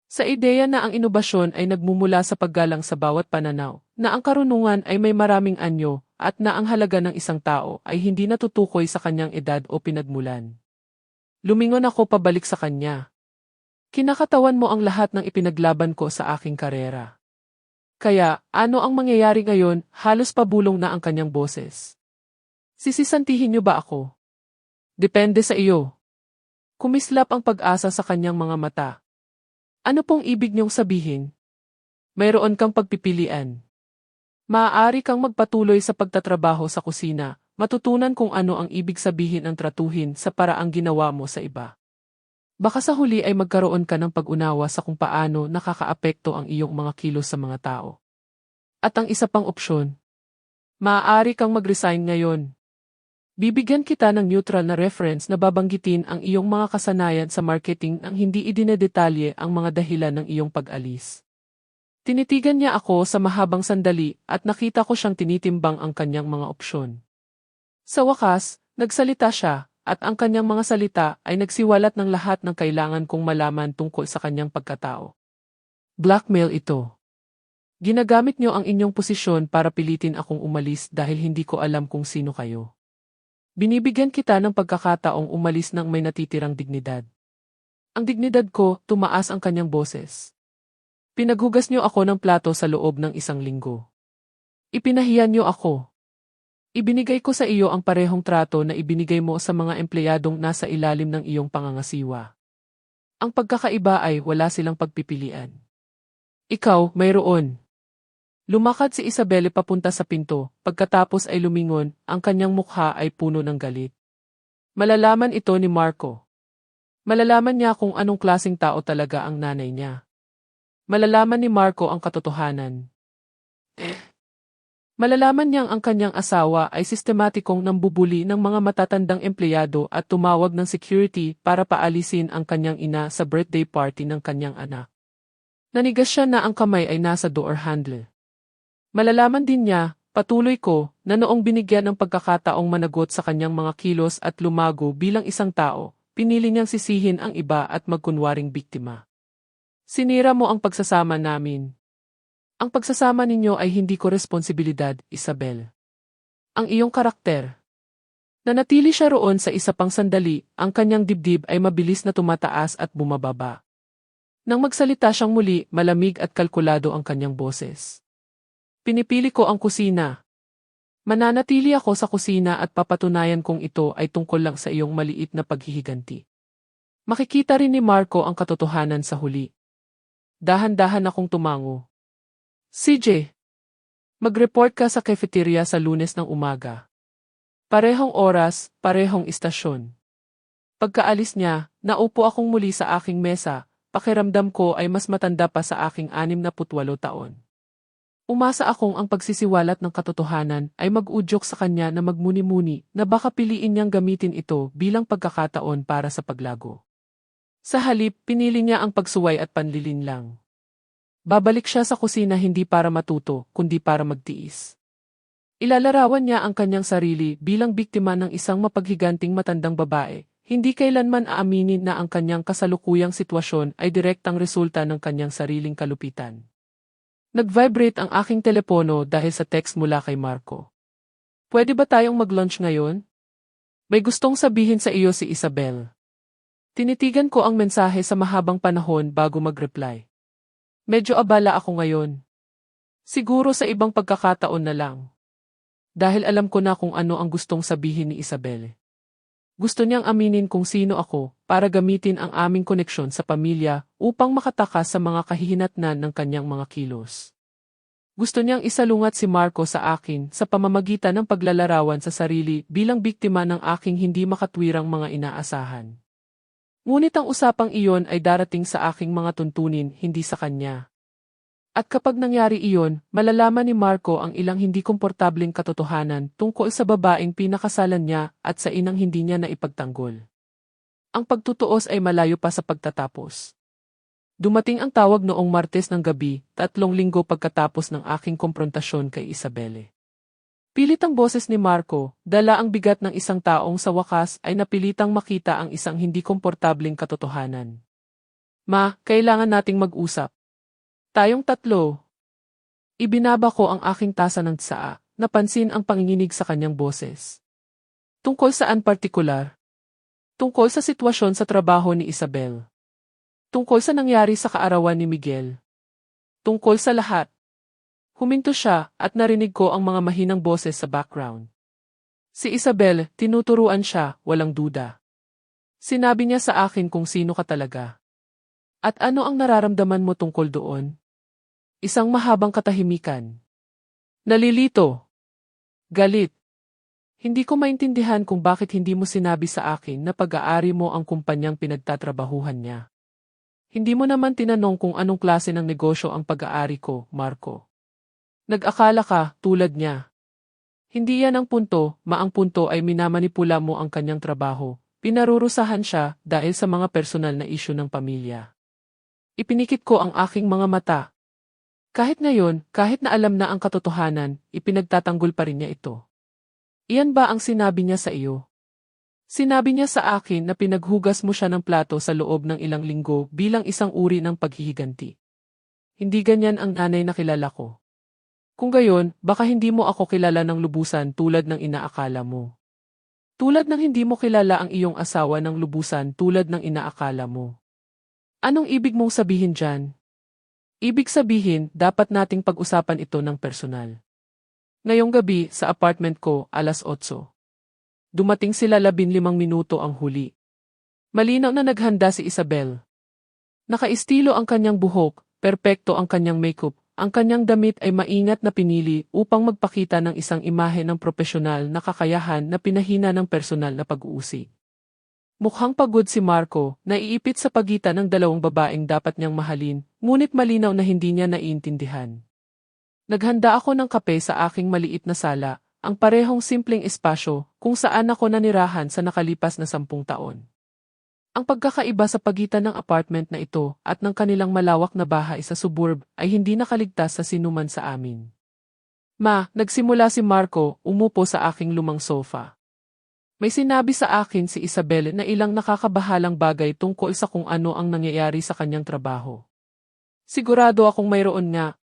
A: Sa ideya na ang inobasyon ay nagmumula sa paggalang sa bawat pananaw, na ang karunungan ay may maraming anyo, at na ang halaga ng isang tao ay hindi natutukoy sa kanyang edad o pinagmulan. Lumingon ako pabalik sa kanya. Kinakatawan mo ang lahat ng ipinaglaban ko sa aking karera. Kaya, ano ang mangyayari ngayon, halos pabulong na ang kanyang boses. Sisisantihin niyo ba ako? Depende sa iyo. Kumislap ang pag-asa sa kanyang mga mata. Ano pong ibig niyong sabihin? Mayroon kang pagpipilian. Maaari kang magpatuloy sa pagtatrabaho sa kusina, matutunan kung ano ang ibig sabihin ang tratuhin sa paraang ginawa mo sa iba. Baka sa huli ay magkaroon ka ng pag-unawa sa kung paano nakakaapekto ang iyong mga kilos sa mga tao. At ang isa pang opsyon, maaari kang mag-resign ngayon. Bibigyan kita ng neutral na reference na babanggitin ang iyong mga kasanayan sa marketing nang hindi idinedetalye ang mga dahilan ng iyong pag-alis. Tinitigan niya ako sa mahabang sandali at nakita ko siyang tinitimbang ang kanyang mga opsyon. Sa wakas, nagsalita siya at ang kanyang mga salita ay nagsiwalat ng lahat ng kailangan kong malaman tungkol sa kanyang pagkatao. Blackmail ito. Ginagamit niyo ang inyong posisyon para pilitin akong umalis dahil hindi ko alam kung sino kayo. Binibigyan kita ng pagkakataong umalis ng may natitirang dignidad. Ang dignidad ko, tumaas ang kanyang boses. Pinaghugas niyo ako ng plato sa loob ng 1 linggo. Ipinahiya niyo ako. Ibinigay ko sa iyo ang parehong trato na ibinigay mo sa mga empleyadong nasa ilalim ng iyong pangangasiwa. Ang pagkakaiba ay wala silang pagpipilian. Ikaw, mayroon. Lumakad si Isabelle papunta sa pinto, pagkatapos ay lumingon, ang kanyang mukha ay puno ng galit. Malalaman ito ni Marco. Malalaman niya kung anong klaseng tao talaga ang nanay niya. Malalaman ni Marco ang katotohanan. Malalaman niyang ang kanyang asawa ay sistematikong nambubuli ng mga matatandang empleyado at tumawag ng security para paalisin ang kanyang ina sa birthday party ng kanyang anak. Nanigas siya na ang kamay ay nasa door handle. Malalaman din niya, patuloy ko, na noong binigyan ng pagkakataong managot sa kanyang mga kilos at lumago bilang isang tao, pinili niyang sisihin ang iba at magkunwaring biktima. Sinira mo ang pagsasama namin. Ang pagsasama ninyo ay hindi ko responsibilidad, Isabel. Ang iyong karakter. Nanatili siya roon sa isa pang sandali, ang kanyang dibdib ay mabilis na tumataas at bumababa. Nang magsalita siyang muli, malamig at kalkulado ang kanyang boses. Pinipili ko ang kusina. Mananatili ako sa kusina at papatunayan kong ito ay tungkol lang sa iyong maliit na paghihiganti. Makikita rin ni Marco ang katotohanan sa huli. Dahan-dahan akong tumango. CJ, mag-report ka sa cafeteria sa Lunes ng umaga. Parehong oras, parehong istasyon. Pagkaalis niya, naupo akong muli sa aking mesa, pakiramdam ko ay mas matanda pa sa aking 68 taon. Umasa akong ang pagsisiwalat ng katotohanan ay mag-udyok sa kanya na magmuni-muni na baka piliin niyang gamitin ito bilang pagkakataon para sa paglago. Sa halip, pinili niya ang pagsuway at panlilinlang. Babalik siya sa kusina hindi para matuto, kundi para magtiis. Ilalarawan niya ang kanyang sarili bilang biktima ng isang mapaghiganting matandang babae, hindi kailanman aaminin na ang kanyang kasalukuyang sitwasyon ay direktang resulta ng kanyang sariling kalupitan. Nag-vibrate ang aking telepono dahil sa text mula kay Marco. Pwede ba tayong mag-lunch ngayon? May gustong sabihin sa iyo si Isabel. Tinitigan ko ang mensahe sa mahabang panahon bago mag-reply. Medyo abala ako ngayon. Siguro sa ibang pagkakataon na lang. Dahil alam ko na kung ano ang gustong sabihin ni Isabel. Gusto niyang aminin kung sino ako para gamitin ang aming koneksyon sa pamilya upang makatakas sa mga kahihinatnan ng kanyang mga kilos. Gusto niyang isalungat si Marco sa akin sa pamamagitan ng paglalarawan sa sarili bilang biktima ng aking hindi makatwirang mga inaasahan. Ngunit ang usapang iyon ay darating sa aking mga tuntunin, hindi sa kanya. At kapag nangyari iyon, malalaman ni Marco ang ilang hindi komportableng katotohanan tungkol sa babaeng pinakasalan niya at sa inang hindi niya naipagtanggol. Ang pagtutuos ay malayo pa sa pagtatapos. Dumating ang tawag noong Martes ng gabi, 3 linggo pagkatapos ng aking komprontasyon kay Isabelle. Pilit ang boses ni Marco, dala ang bigat ng isang taong sa wakas ay napilitang makita ang isang hindi komportableng katotohanan. Ma, kailangan nating mag-usap. Tayong 3. Ibinaba ko ang aking tasa ng tsaa, napansin ang panginginig sa kanyang boses. Tungkol saan partikular? Tungkol sa sitwasyon sa trabaho ni Isabel. Tungkol sa nangyari sa kaarawan ni Miguel. Tungkol sa lahat. Huminto siya at narinig ko ang mga mahinang boses sa background. Si Isabel, tinuturuan siya, walang duda. Sinabi niya sa akin kung sino ka talaga. At ano ang nararamdaman mo tungkol doon? Isang mahabang katahimikan. Nalilito. Galit. Hindi ko maintindihan kung bakit hindi mo sinabi sa akin na pag-aari mo ang kumpanyang pinagtatrabahuhan niya. Hindi mo naman tinanong kung anong klase ng negosyo ang pag-aari ko, Marco. Nag-akala ka, tulad niya. Hindi yan ang punto, ang punto ay minamanipula mo ang kanyang trabaho. Pinarurusahan siya dahil sa mga personal na isyu ng pamilya. Ipinikit ko ang aking mga mata. Kahit ngayon, kahit na alam na ang katotohanan, ipinagtatanggol pa rin niya ito. Iyan ba ang sinabi niya sa iyo? Sinabi niya sa akin na pinaghugas mo siya ng plato sa loob ng ilang linggo bilang isang uri ng paghihiganti. Hindi ganyan ang nanay na kilala ko. Kung gayon, baka hindi mo ako kilala ng lubusan tulad ng inaakala mo. Tulad ng hindi mo kilala ang iyong asawa ng lubusan tulad ng inaakala mo. Anong ibig mong sabihin dyan? Ibig sabihin, dapat nating pag-usapan ito ng personal. Ngayong gabi, sa apartment ko, 8:00. Dumating sila 15 minuto ang huli. Malinaw na naghanda si Isabel. Nakaistilo ang kanyang buhok, perpekto ang kanyang makeup, ang kanyang damit ay maingat na pinili upang magpakita ng isang imahe ng propesyonal na kakayahan na pinahina ng personal na pag-uusig. Mukhang pagod si Marco, naiipit sa pagitan ng dalawang babaeng dapat niyang mahalin, ngunit malinaw na hindi niya naiintindihan. Naghanda ako ng kape sa aking maliit na sala, ang parehong simpleng espasyo kung saan ako nanirahan sa nakalipas na 10 taon. Ang pagkakaiba sa pagitan ng apartment na ito at ng kanilang malawak na bahay sa suburb ay hindi nakaligtas sa sinuman sa amin. Nagsimula si Marco, umupo sa aking lumang sofa. May sinabi sa akin si Isabel na ilang nakakabahalang bagay tungkol sa kung ano ang nangyayari sa kanyang trabaho. Sigurado akong mayroon nga.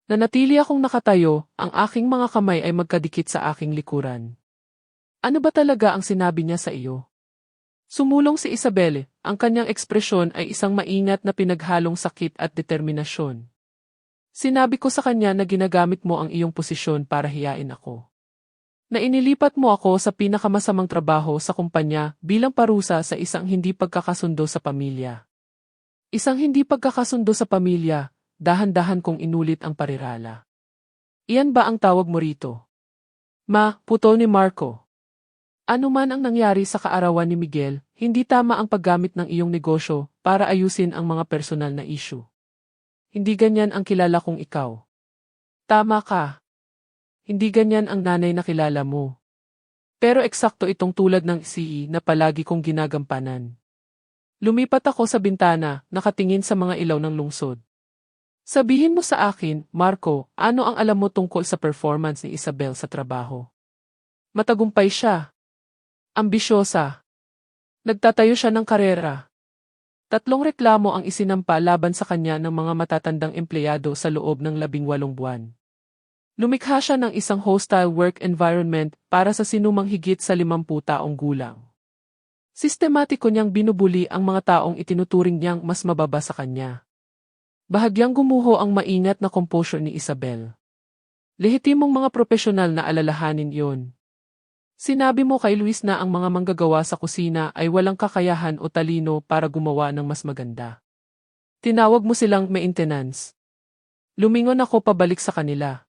A: Nanatili akong nakatayo, ang aking mga kamay ay magkadikit sa aking likuran. Ano ba talaga ang sinabi niya sa iyo? Sumulong si Isabel, ang kanyang ekspresyon ay isang maingat na pinaghalong sakit at determinasyon. Sinabi ko sa kanya na ginagamit mo ang iyong posisyon para hiyain ako. Na inilipat mo ako sa pinakamasamang trabaho sa kumpanya bilang parusa sa isang hindi pagkakasundo sa pamilya. Isang hindi pagkakasundo sa pamilya, dahan-dahan kong inulit ang parirala. Iyan ba ang tawag mo rito? Putol ni Marco. Ano man ang nangyari sa kaarawan ni Miguel, hindi tama ang paggamit ng iyong negosyo para ayusin ang mga personal na issue. Hindi ganyan ang kilala kong ikaw. Tama ka. Hindi ganyan ang nanay na kilala mo. Pero eksakto itong tulad ng CE na palagi kong ginagampanan. Lumipat ako sa bintana, nakatingin sa mga ilaw ng lungsod. Sabihin mo sa akin, Marco, ano ang alam mo tungkol sa performance ni Isabel sa trabaho? Matagumpay siya. Ambisyosa. Nagtatayo siya ng karera. 3 reklamo ang isinampa laban sa kanya ng mga matatandang empleyado sa loob ng 18 buwan. Lumikha siya ng isang hostile work environment para sa sinumang higit sa 50 taong gulang. Sistematiko niyang binubuli ang mga taong itinuturing niyang mas mababa sa kanya. Bahagyang gumuho ang maingat na composure ni Isabel. Lehitimong mga propesyonal na alalahanin iyon. Sinabi mo kay Luis na ang mga manggagawa sa kusina ay walang kakayahan o talino para gumawa ng mas maganda. Tinawag mo silang maintenance. Lumingon ako pabalik sa kanila.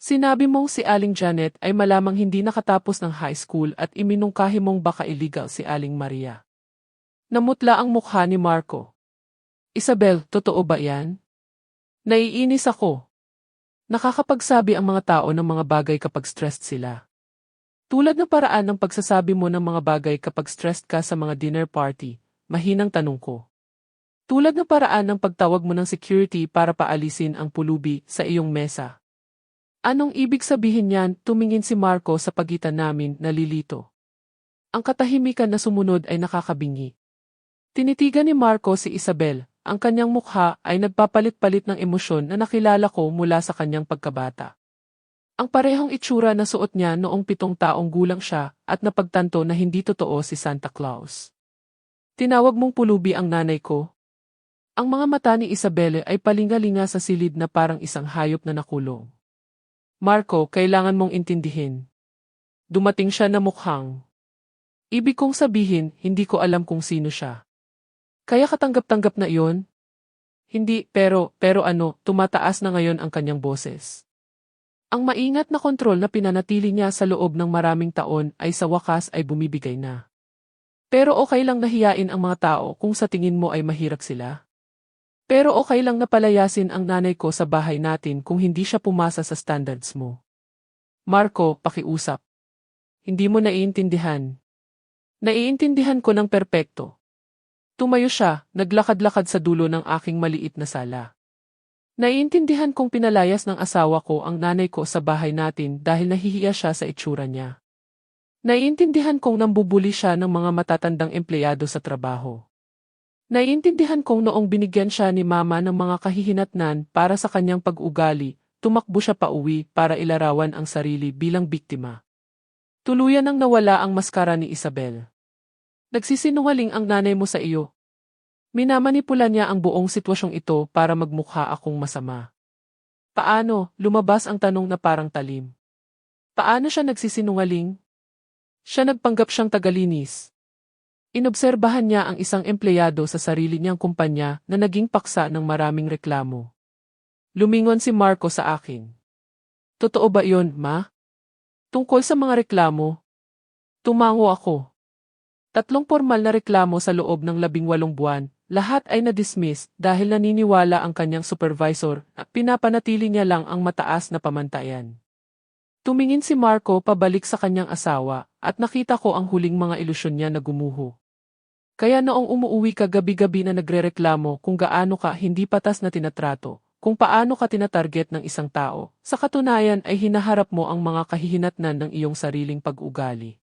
A: Sinabi mong si Aling Janet ay malamang hindi nakatapos ng high school at iminungkahi mong baka illegal si Aling Maria. Namutla ang mukha ni Marco. Isabel, totoo ba yan? Naiinis ako. Nakakapagsabi ang mga tao ng mga bagay kapag stressed sila. Tulad ng paraan ng pagsasabi mo ng mga bagay kapag stressed ka sa mga dinner party, mahinang tanong ko. Tulad ng paraan ng pagtawag mo ng security para paalisin ang pulubi sa iyong mesa. Anong ibig sabihin niyan? Tumingin si Marco sa pagitan namin, nalilito. Ang katahimikan na sumunod ay nakakabingi. Tinitigan ni Marco si Isabel, ang kanyang mukha ay nagpapalit-palit ng emosyon na nakilala ko mula sa kanyang pagkabata. Ang parehong itsura na suot niya noong 7 taong gulang siya at napagtanto na hindi totoo si Santa Claus. Tinawag mong pulubi ang nanay ko? Ang mga mata ni Isabel ay palingalinga sa silid na parang isang hayop na nakulong. Marco, kailangan mong intindihin. Dumating siya na mukhang. Ibig kong sabihin, hindi ko alam kung sino siya. Kaya katanggap-tanggap na iyon? Hindi, pero ano, tumataas na ngayon ang kanyang boses. Ang maingat na kontrol na pinanatili niya sa loob ng maraming taon ay sa wakas ay bumibigay na. Pero okay lang nahiyain ang mga tao kung sa tingin mo ay mahirap sila? Pero okay lang na palayasin ang nanay ko sa bahay natin kung hindi siya pumasa sa standards mo. Marco, pakiusap. Hindi mo naiintindihan. Naiintindihan ko ng perpekto. Tumayo siya, naglakad-lakad sa dulo ng aking maliit na sala. Naiintindihan kong pinalayas ng asawa ko ang nanay ko sa bahay natin dahil nahihiya siya sa itsura niya. Naiintindihan kong nambubuli siya ng mga matatandang empleyado sa trabaho. Naiintindihan kong noong binigyan siya ni mama ng mga kahihinatnan para sa kanyang pag-ugali, tumakbo siya pauwi para ilarawan ang sarili bilang biktima. Tuluyan nang nawala ang maskara ni Isabel. Nagsisinungaling ang nanay mo sa iyo. Minamanipula niya ang buong sitwasyong ito para magmukha akong masama. Paano? Lumabas ang tanong na parang talim. Paano siya nagsisinungaling? Siya nagpanggap siyang tagalinis. Inobserbahan niya ang isang empleyado sa sarili niyang kumpanya na naging paksa ng maraming reklamo. Lumingon si Marco sa akin. Totoo ba iyon, ma? Tungkol sa mga reklamo? Tumango ako. 3 formal na reklamo sa loob ng 18 buwan. Lahat ay na-dismiss dahil naniniwala ang kanyang supervisor at pinapanatili niya lang ang mataas na pamantayan. Tumingin si Marco pabalik sa kanyang asawa at nakita ko ang huling mga ilusyon niya na gumuho. Kaya noong umuuwi ka gabi-gabi na nagrereklamo kung gaano ka hindi patas na tinatrato, kung paano ka tinatarget ng isang tao, sa katunayan ay hinaharap mo ang mga kahihinatnan ng iyong sariling pag-ugali.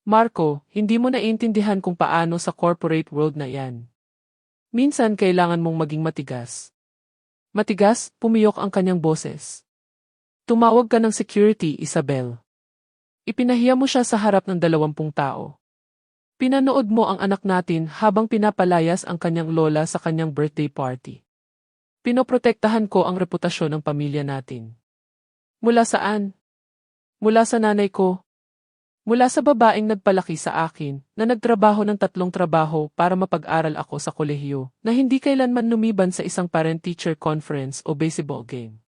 A: Marco, hindi mo naiintindihan kung paano sa corporate world na yan. Minsan kailangan mong maging matigas. Matigas, pumiyok ang kanyang boses. Tumawag ka ng security, Isabel. Ipinahiya mo siya sa harap ng 20 tao. Pinanood mo ang anak natin habang pinapalayas ang kanyang lola sa kanyang birthday party. Pinoprotektahan ko ang reputasyon ng pamilya natin. Mula saan? Mula sa nanay ko. Mula sa babaeng nagpalaki sa akin, na nagtrabaho ng 3 trabaho para mapag-aral ako sa kolehiyo, na hindi kailanman lumiban sa isang parent-teacher conference o baseball game.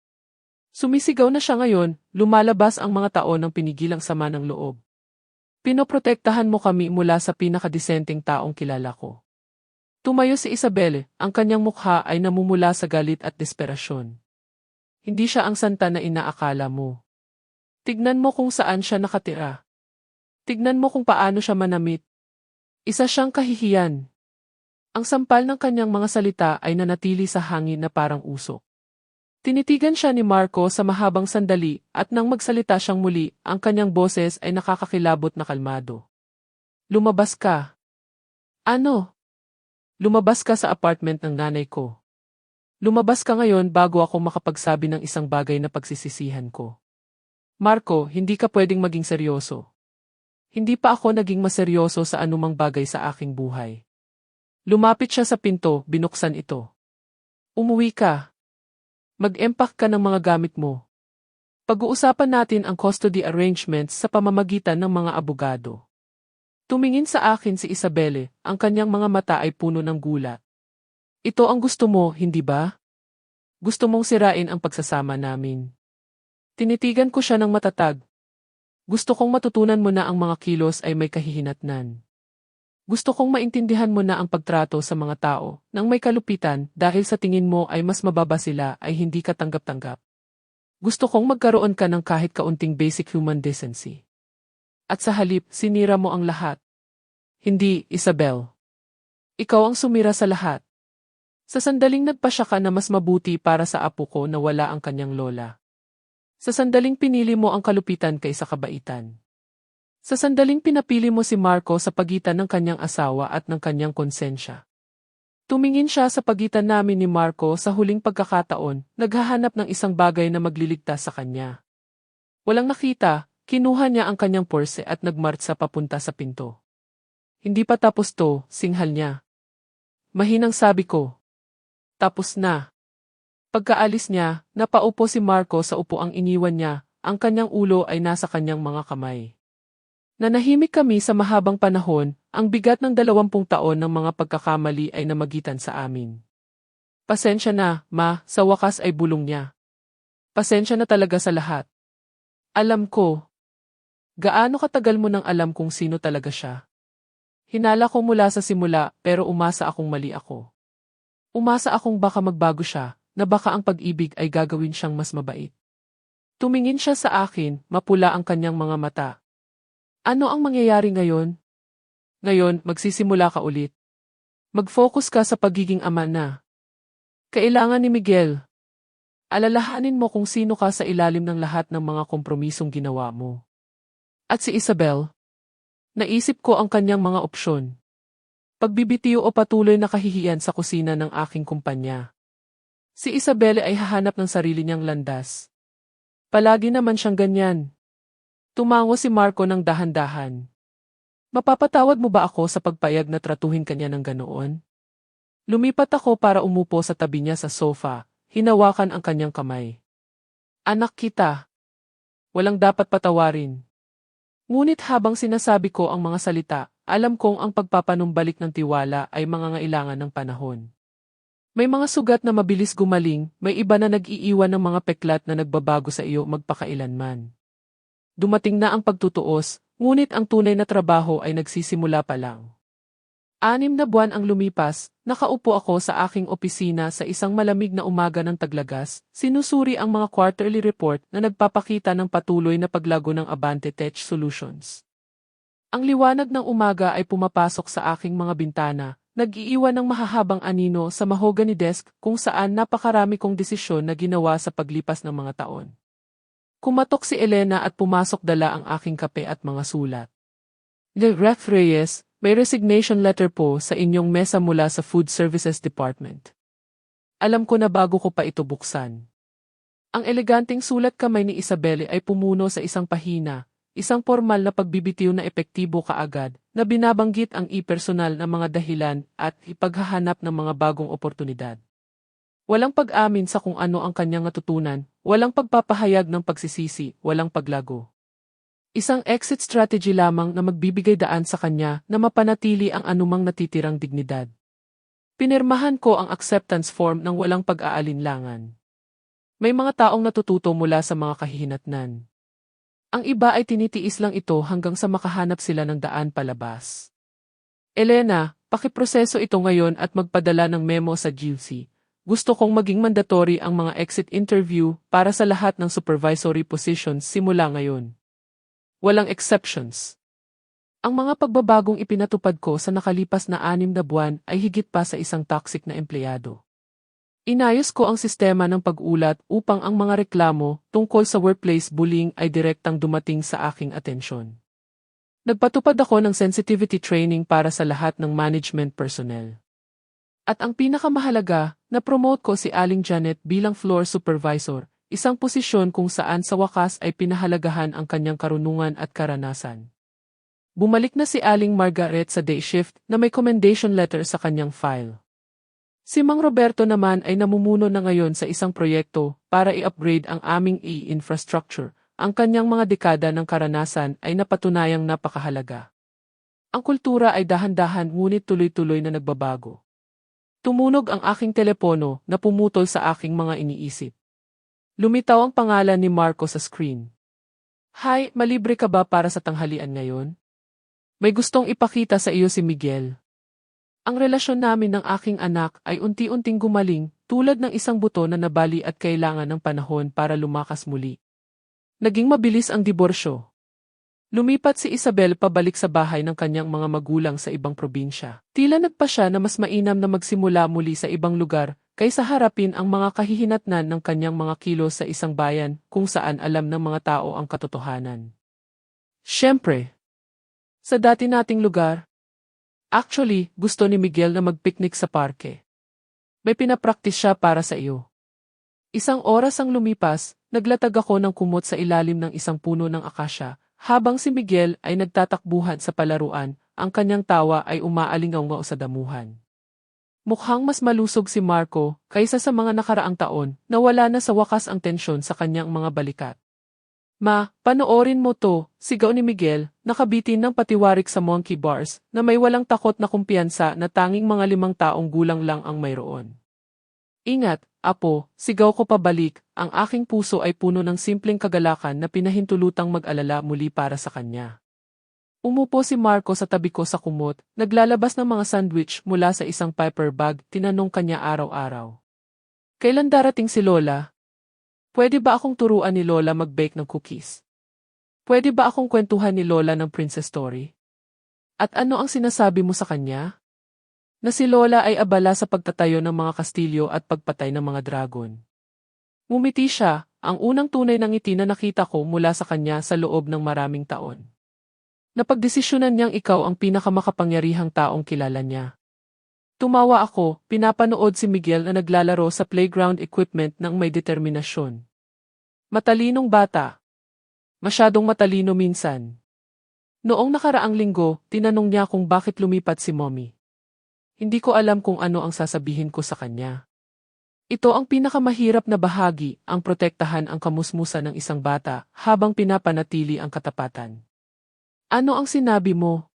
A: Sumisigaw na siya ngayon, lumalabas ang mga taon ng pinigilang sama ng loob. Pinoprotektahan mo kami mula sa pinakadisenteng taong kilala ko. Tumayo si Isabel, ang kanyang mukha ay namumula sa galit at desperasyon. Hindi siya ang santa na inaakala mo. Tignan mo kung saan siya nakatira. Tignan mo kung paano siya manamit. Isa siyang kahihiyan. Ang sampal ng kanyang mga salita ay nanatili sa hangin na parang usok. Tinitigan siya ni Marco sa mahabang sandali at nang magsalita siyang muli, ang kanyang boses ay nakakakilabot na kalmado. Lumabas ka. Ano? Lumabas ka sa apartment ng nanay ko. Lumabas ka ngayon bago ako makapagsabi ng isang bagay na pagsisisihan ko. Marco, hindi ka pwedeng maging seryoso. Hindi pa ako naging maseryoso sa anumang bagay sa aking buhay. Lumapit siya sa pinto, binuksan ito. Umuwi ka. Mag-empack ka ng mga gamit mo. Pag-uusapan natin ang custody arrangements sa pamamagitan ng mga abogado. Tumingin sa akin si Isabelle, ang kanyang mga mata ay puno ng gulat. Ito ang gusto mo, hindi ba? Gusto mong sirain ang pagsasama namin. Tinitigan ko siya ng matatag. Gusto kong matutunan mo na ang mga kilos ay may kahihinatnan. Gusto kong maintindihan mo na ang pagtrato sa mga tao nang may kalupitan dahil sa tingin mo ay mas mababa sila ay hindi ka tanggap-tanggap. Gusto kong magkaroon ka ng kahit kaunting basic human decency. At sa halip, sinira mo ang lahat. Hindi, Isabel. Ikaw ang sumira sa lahat. Sa sandaling nagpasya ka na mas mabuti para sa apo ko na wala ang kanyang lola. Sa sandaling pinili mo ang kalupitan kaysa kabaitan. Sa sandaling pinapili mo si Marco sa pagitan ng kanyang asawa at ng kanyang konsensya. Tumingin siya sa pagitan namin ni Marco sa huling pagkakataon, naghahanap ng isang bagay na magliligtas sa kanya. Walang nakita, kinuha niya ang kanyang purse at nagmartsa papunta sa pinto. Hindi pa tapos to, singhal niya. Mahinang sabi ko. Tapos na. Pagkaalis niya, napaupo si Marco sa upuang iniwan niya, ang kanyang ulo ay nasa kanyang mga kamay. Nanahimik kami sa mahabang panahon, ang bigat ng 20 taon ng mga pagkakamali ay namagitan sa amin. Pasensya na, ma, sa wakas ay bulong niya. Pasensya na talaga sa lahat. Alam ko. Gaano katagal mo nang alam kung sino talaga siya? Hinala ko mula sa simula pero umasa akong mali ako. Umasa akong baka magbago siya, na baka ang pag-ibig ay gagawin siyang mas mabait. Tumingin siya sa akin, mapula ang kanyang mga mata. Ano ang mangyayari ngayon? Ngayon, magsisimula ka ulit. Mag-focus ka sa pagiging ama na. Kailangan ni Miguel. Alalahanin mo kung sino ka sa ilalim ng lahat ng mga kompromisong ginawa mo. At si Isabel? Naisip ko ang kanyang mga opsyon. Pagbibitiw o patuloy na kahihiyan sa kusina ng aking kumpanya. Si Isabel ay hahanap ng sarili niyang landas. Palagi naman siyang ganyan. Tumango si Marco ng dahan-dahan. Mapapatawad mo ba ako sa pagpayag na tratuhin kanya ng ganoon? Lumipat ako para umupo sa tabi niya sa sofa, hinawakan ang kanyang kamay. Anak kita. Walang dapat patawarin. Ngunit habang sinasabi ko ang mga salita, alam kong ang pagpapanumbalik ng tiwala ay mangangailangan ng panahon. May mga sugat na mabilis gumaling, may iba na nag-iiwan ng mga peklat na nagbabago sa iyo magpakailanman. Dumating na ang pagtutuos, ngunit ang tunay na trabaho ay nagsisimula pa lang. 6 na buwan ang lumipas, nakaupo ako sa aking opisina sa isang malamig na umaga ng Taglagas, sinusuri ang mga quarterly report na nagpapakita ng patuloy na paglago ng Abante Tech Solutions. Ang liwanag ng umaga ay pumapasok sa aking mga bintana, nag-iiwan ng mahahabang anino sa mahogany desk kung saan napakarami kong desisyon na ginawa sa paglipas ng mga taon. Kumatok si Elena at pumasok dala ang aking kape at mga sulat. Ref Reyes, may resignation letter po sa inyong mesa mula sa Food Services Department. Alam ko na bago ko pa ito buksan. Ang eleganteng sulat kamay ni Isabelle ay pumuno sa isang pahina, isang formal na pagbibitiw na epektibo kaagad, na binabanggit ang personal na mga dahilan at ipaghahanap ng mga bagong oportunidad. Walang pag-amin sa kung ano ang kanyang natutunan, walang pagpapahayag ng pagsisisi, walang paglago. Isang exit strategy lamang na magbibigay daan sa kanya na mapanatili ang anumang natitirang dignidad. Pinirmahan ko ang acceptance form ng walang pag-aalinlangan. May mga taong natututo mula sa mga kahihinatnan. Ang iba ay tinitiis lang ito hanggang sa makahanap sila ng daan palabas. Elena, pakiproseso ito ngayon at magpadala ng memo sa GC. Gusto kong maging mandatory ang mga exit interview para sa lahat ng supervisory positions simula ngayon. Walang exceptions. Ang mga pagbabagong ipinatupad ko sa nakalipas na 6 na buwan ay higit pa sa isang toxic na empleyado. Inayos ko ang sistema ng pag-ulat upang ang mga reklamo tungkol sa workplace bullying ay direktang dumating sa aking atensyon. Nagpatupad ako ng sensitivity training para sa lahat ng management personnel. At ang pinakamahalaga, na-promote ko si Aling Janet bilang floor supervisor, isang posisyon kung saan sa wakas ay pinahalagahan ang kanyang karunungan at karanasan. Bumalik na si Aling Margaret sa day shift na may commendation letter sa kanyang file. Si Mang Roberto naman ay namumuno na ngayon sa isang proyekto para i-upgrade ang aming e-infrastructure. Ang kanyang mga dekada ng karanasan ay napatunayang napakahalaga. Ang kultura ay dahan-dahan ngunit tuloy-tuloy na nagbabago. Tumunog ang aking telepono na pumutol sa aking mga iniisip. Lumitaw ang pangalan ni Marco sa screen. Hi, malibre ka ba para sa tanghalian ngayon? May gustong ipakita sa iyo si Miguel. Ang relasyon namin ng aking anak ay unti-unting gumaling tulad ng isang buto na nabali at kailangan ng panahon para lumakas muli. Naging mabilis ang diborsyo. Lumipat si Isabel pabalik sa bahay ng kanyang mga magulang sa ibang probinsya. Tila nagpa siya na mas mainam na magsimula muli sa ibang lugar kaysa harapin ang mga kahihinatnan ng kanyang mga kilos sa isang bayan kung saan alam ng mga tao ang katotohanan. Siyempre, sa dati nating lugar, actually, gusto ni Miguel na magpiknik sa parke. May pinapraktis siya para sa iyo. Isang oras ang lumipas, naglatag ako ng kumot sa ilalim ng isang puno ng akasya, habang si Miguel ay nagtatakbuhan sa palaruan, ang kanyang tawa ay umaalingaw sa damuhan. Mukhang mas malusog si Marco kaysa sa mga nakaraang taon na wala na sa wakas ang tensyon sa kanyang mga balikat. Ma, panoorin mo to, sigaw ni Miguel, nakabitin ng patiwarik sa monkey bars, na may walang takot na kumpiyansa na tanging mga 5 taong gulang lang ang mayroon. Ingat, apo, sigaw ko pabalik, ang aking puso ay puno ng simpleng kagalakan na pinahintulutang mag-alala muli para sa kanya. Umupo si Marco sa tabi ko sa kumot, naglalabas ng mga sandwich mula sa isang paper bag, tinanong kanya araw-araw. Kailan darating si Lola? Pwede ba akong turuan ni Lola mag-bake ng cookies? Pwede ba akong kwentuhan ni Lola ng princess story? At ano ang sinasabi mo sa kanya? Na si Lola ay abala sa pagtatayo ng mga kastilyo at pagpatay ng mga dragon. Ngumiti siya, ang unang tunay na ngiti na nakita ko mula sa kanya sa loob ng maraming taon. Napagdesisyonan niyang ikaw ang pinakamakapangyarihang taong kilala niya. Tumawa ako, pinapanood si Miguel na naglalaro sa playground equipment ng may determinasyon. Matalinong bata. Masyadong matalino minsan. Noong nakaraang linggo, tinanong niya kung bakit lumipat si Mommy. Hindi ko alam kung ano ang sasabihin ko sa kanya. Ito ang pinakamahirap na bahagi, ang protektahan ang kamusmusan ng isang bata habang pinapanatili ang katapatan. Ano ang sinabi mo?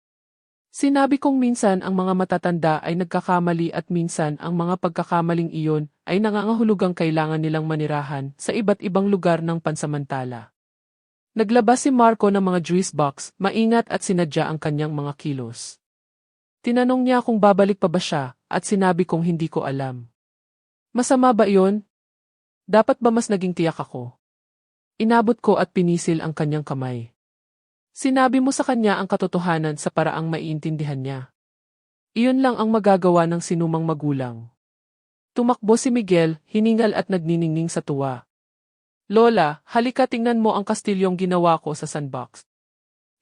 A: Sinabi kong minsan ang mga matatanda ay nagkakamali at minsan ang mga pagkakamaling iyon ay nangangahulugang kailangan nilang manirahan sa iba't ibang lugar ng pansamantala. Naglabas si Marco ng mga juice box, maingat at sinadya ang kanyang mga kilos. Tinanong niya kung babalik pa ba siya at sinabi kong hindi ko alam. Masama ba iyon? Dapat ba mas naging tiyak ako? Inabot ko at pinisil ang kanyang kamay. Sinabi mo sa kanya ang katotohanan sa paraang maiintindihan niya. Iyon lang ang magagawa ng sinumang magulang. Tumakbo si Miguel, hiningal at nagniningning sa tuwa. Lola, halika tingnan mo ang kastilyong ginawa ko sa sandbox.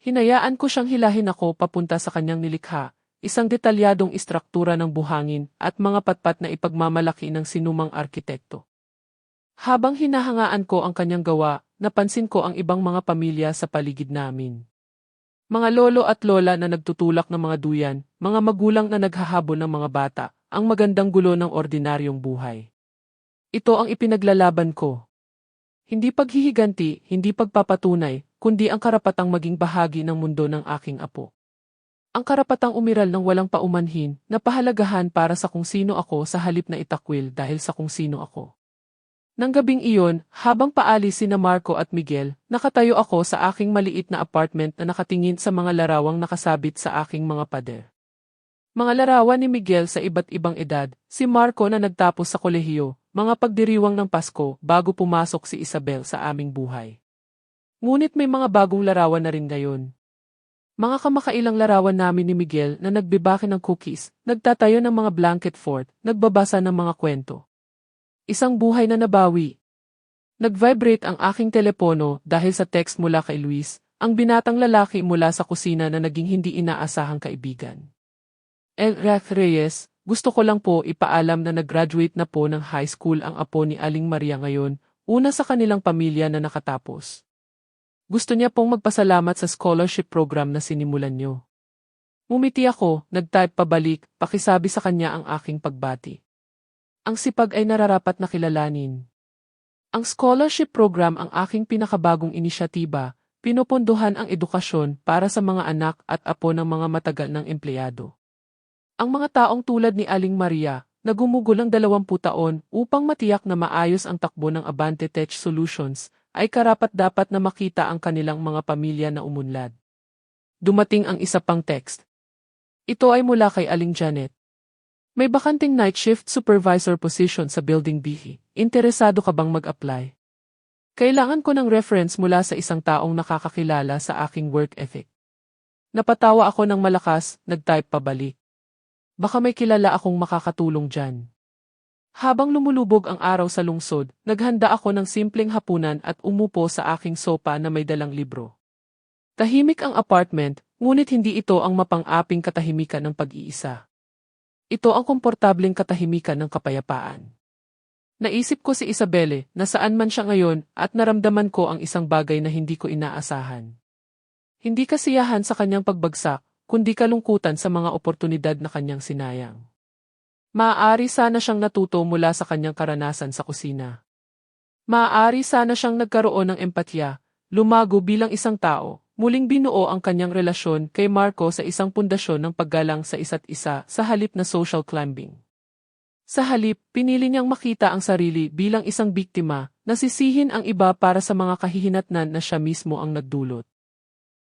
A: Hinayaan ko siyang hilahin ako papunta sa kanyang nilikha, isang detalyadong istruktura ng buhangin at mga patpat na ipagmamalaki ng sinumang arkitekto. Habang hinahangaan ko ang kanyang gawa, napansin ko ang ibang mga pamilya sa paligid namin. Mga lolo at lola na nagtutulak ng mga duyan, mga magulang na naghahabol ng mga bata, ang magandang gulo ng ordinaryong buhay. Ito ang ipinaglalaban ko. Hindi paghihiganti, hindi pagpapatunay, kundi ang karapatang maging bahagi ng mundo ng aking apo. Ang karapatang umiral ng walang paumanhin, na pahalagahan para sa kung sino ako sa halip na itakwil dahil sa kung sino ako. Nang gabing iyon, habang paalis sina Marco at Miguel, nakatayo ako sa aking maliit na apartment na nakatingin sa mga larawang nakasabit sa aking mga pader. Mga larawan ni Miguel sa iba't ibang edad, si Marco na nagtapos sa kolehiyo, mga pagdiriwang ng Pasko bago pumasok si Isabel sa aming buhay. Ngunit may mga bagong larawan na rin ngayon. Mga kamakailang larawan namin ni Miguel na nagbibake ng cookies, nagtatayo ng mga blanket fort, nagbabasa ng mga kwento. Isang buhay na nabawi. Nag-vibrate ang aking telepono dahil sa text mula kay Luis, ang binatang lalaki mula sa kusina na naging hindi inaasahang kaibigan. Reyes, gusto ko lang po ipaalam na nag-graduate na po ng high school ang apo ni Aling Maria ngayon, una sa kanilang pamilya na nakatapos. Gusto niya pong magpasalamat sa scholarship program na sinimulan niyo. Ngumiti ako, nag-type pabalik, pakisabi sa kanya ang aking pagbati. Ang sipag ay nararapat na kilalanin. Ang scholarship program ang aking pinakabagong inisyatiba, pinupunduhan ang edukasyon para sa mga anak at apo ng mga matagal ng empleyado. Ang mga taong tulad ni Aling Maria, na gumugol ng 20 taon upang matiyak na maayos ang takbo ng Abante Tech Solutions, ay karapat-dapat na makita ang kanilang mga pamilya na umunlad. Dumating ang isa pang text. Ito ay mula kay Aling Janet. May bakanting night shift supervisor position sa Building B. Interesado ka bang mag-apply? Kailangan ko ng reference mula sa isang taong nakakakilala sa aking work ethic. Napatawa ako ng malakas, nag-type pabalik. Baka may kilala akong makakatulong dyan. Habang lumulubog ang araw sa lungsod, naghanda ako ng simpleng hapunan at umupo sa aking sopa na may dalang libro. Tahimik ang apartment, ngunit hindi ito ang mapang-aping katahimikan ng pag-iisa. Ito ang komportableng katahimikan ng kapayapaan. Naisip ko si Isabelle, na saan man siya ngayon, at naramdaman ko ang isang bagay na hindi ko inaasahan. Hindi kasiyahan sa kanyang pagbagsak, kundi kalungkutan sa mga oportunidad na kanyang sinayang. Maaari sana siyang natuto mula sa kanyang karanasan sa kusina. Maaari sana siyang nagkaroon ng empatya, lumago bilang isang tao, muling binuo ang kanyang relasyon kay Marco sa isang pundasyon ng paggalang sa isa't isa sa halip na social climbing. Sa halip, pinili niyang makita ang sarili bilang isang biktima, nasisihin ang iba para sa mga kahihinatnan na siya mismo ang nagdulot.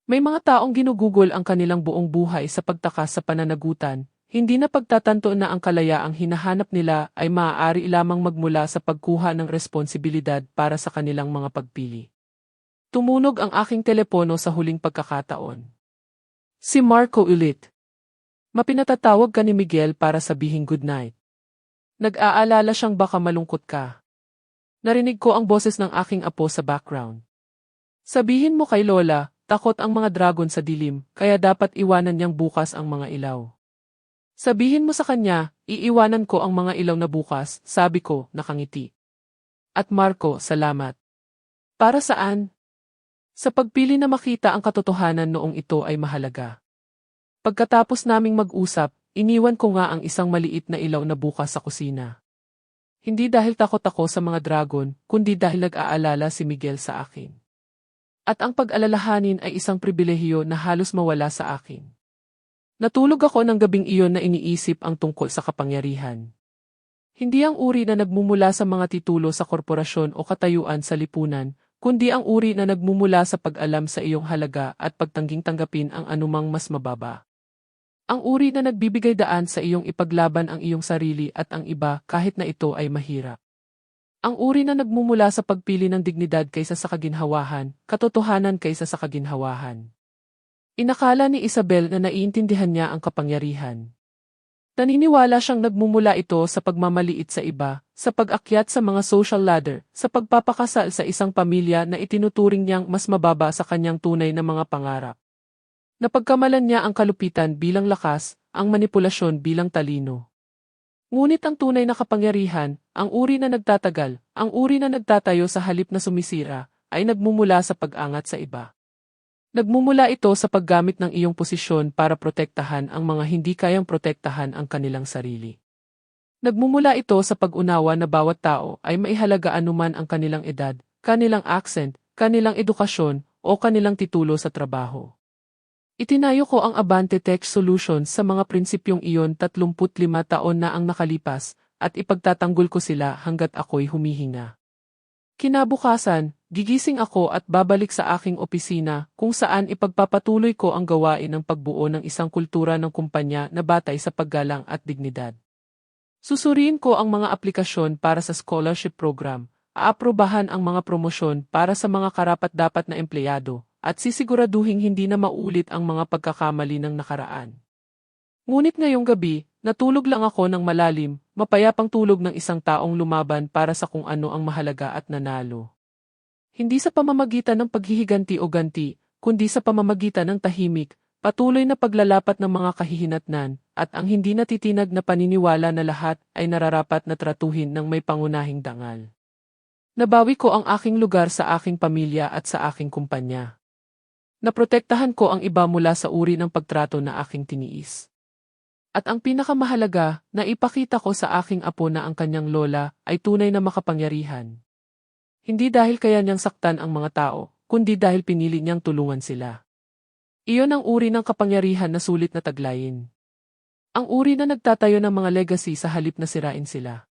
A: May mga taong ginugugol ang kanilang buong buhay sa pagtakas sa pananagutan, hindi na pagtatanto na ang kalayaang hinahanap nila ay maaari lamang magmula sa pagkuha ng responsibilidad para sa kanilang mga pagpili. Tumunog ang aking telepono sa huling pagkakataon. Si Marco ulit. Mapinatatawag ka ni Miguel para sabihin goodnight. Nag-aalala siyang baka malungkot ka. Narinig ko ang boses ng aking apo sa background. Sabihin mo kay Lola, takot ang mga dragon sa dilim, kaya dapat iwanan niyang bukas ang mga ilaw. Sabihin mo sa kanya, iiwanan ko ang mga ilaw na bukas, sabi ko, nakangiti. At Marco, salamat. Para saan? Sa pagpili na makita ang katotohanan noong ito ay mahalaga. Pagkatapos naming mag-usap, iniwan ko nga ang isang maliit na ilaw na bukas sa kusina. Hindi dahil takot ako sa mga dragon, kundi dahil nag-aalala si Miguel sa akin. At ang pag-alalahanin ay isang pribilehiyo na halos mawala sa akin. Natulog ako ng gabing iyon na iniisip ang tungkol sa kapangyarihan. Hindi ang uri na nagmumula sa mga titulo sa korporasyon o katayuan sa lipunan, kundi ang uri na nagmumula sa pag-alam sa iyong halaga at pagtangging tanggapin ang anumang mas mababa. Ang uri na nagbibigay daan sa iyong ipaglaban ang iyong sarili at ang iba kahit na ito ay mahirap. Ang uri na nagmumula sa pagpili ng dignidad kaysa sa kaginhawahan, katotohanan kaysa sa kaginhawahan. Inakala ni Isabel na naiintindihan niya ang kapangyarihan. Naniniwala siyang nagmumula ito sa pagmamaliit sa iba, sa pag-akyat sa mga social ladder, sa pagpapakasal sa isang pamilya na itinuturing niyang mas mababa sa kanyang tunay na mga pangarap. Napagkamalan niya ang kalupitan bilang lakas, ang manipulasyon bilang talino. Ngunit ang tunay na kapangyarihan, ang uri na nagtatagal, ang uri na nagtatayo sa halip na sumisira, ay nagmumula sa pag-angat sa iba. Nagmumula ito sa paggamit ng iyong posisyon para protektahan ang mga hindi kayang protektahan ang kanilang sarili. Nagmumula ito sa pag-unawa na bawat tao ay maihalaga anuman ang kanilang edad, kanilang accent, kanilang edukasyon, o kanilang titulo sa trabaho. Itinayo ko ang Abante Tech Solutions sa mga prinsipyong iyon 35 taon na ang nakalipas, at ipagtatanggol ko sila hanggat ako'y humihinga. Kinabukasan, gigising ako at babalik sa aking opisina kung saan ipagpapatuloy ko ang gawain ng pagbuo ng isang kultura ng kumpanya na batay sa paggalang at dignidad. Susuriin ko ang mga aplikasyon para sa scholarship program, aaprobahan ang mga promosyon para sa mga karapat-dapat na empleyado, at sisiguraduhing hindi na maulit ang mga pagkakamali ng nakaraan. Ngunit ngayong gabi, natulog lang ako ng malalim, mapayapang tulog ng isang taong lumaban para sa kung ano ang mahalaga at nanalo. Hindi sa pamamagitan ng paghihiganti o ganti, kundi sa pamamagitan ng tahimik, patuloy na paglalapat ng mga kahihinatnan, at ang hindi natitinag na paniniwala na lahat ay nararapat na tratuhin ng may pangunahing dangal. Nabawi ko ang aking lugar sa aking pamilya at sa aking kumpanya. Naprotektahan ko ang iba mula sa uri ng pagtrato na aking tiniis. At ang pinakamahalaga, naipakita ko sa aking apo na ang kanyang lola ay tunay na makapangyarihan. Hindi dahil kaya niyang saktan ang mga tao, kundi dahil pinili niyang tulungan sila. Iyon ang uri ng kapangyarihan na sulit na taglayin. Ang uri na nagtatayo ng mga legacy sa halip na sirain sila.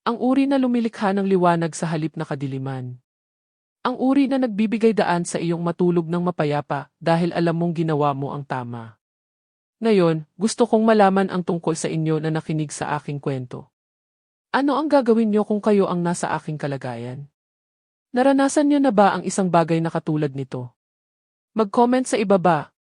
A: Ang uri na lumilikha ng liwanag sa halip na kadiliman. Ang uri na nagbibigay daan sa iyong matulog ng mapayapa dahil alam mong ginawa mo ang tama. Ngayon, gusto kong malaman ang tungkol sa inyo na nakinig sa aking kwento. Ano ang gagawin niyo kung kayo ang nasa aking kalagayan? Naranasan niyo na ba ang isang bagay na katulad nito? Mag-comment sa ibaba.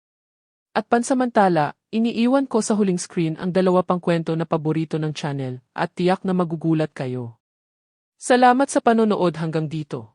A: At pansamantala, iniiwan ko sa huling screen ang 2 pang kwento na paborito ng channel at tiyak na magugulat kayo. Salamat sa panonood hanggang dito.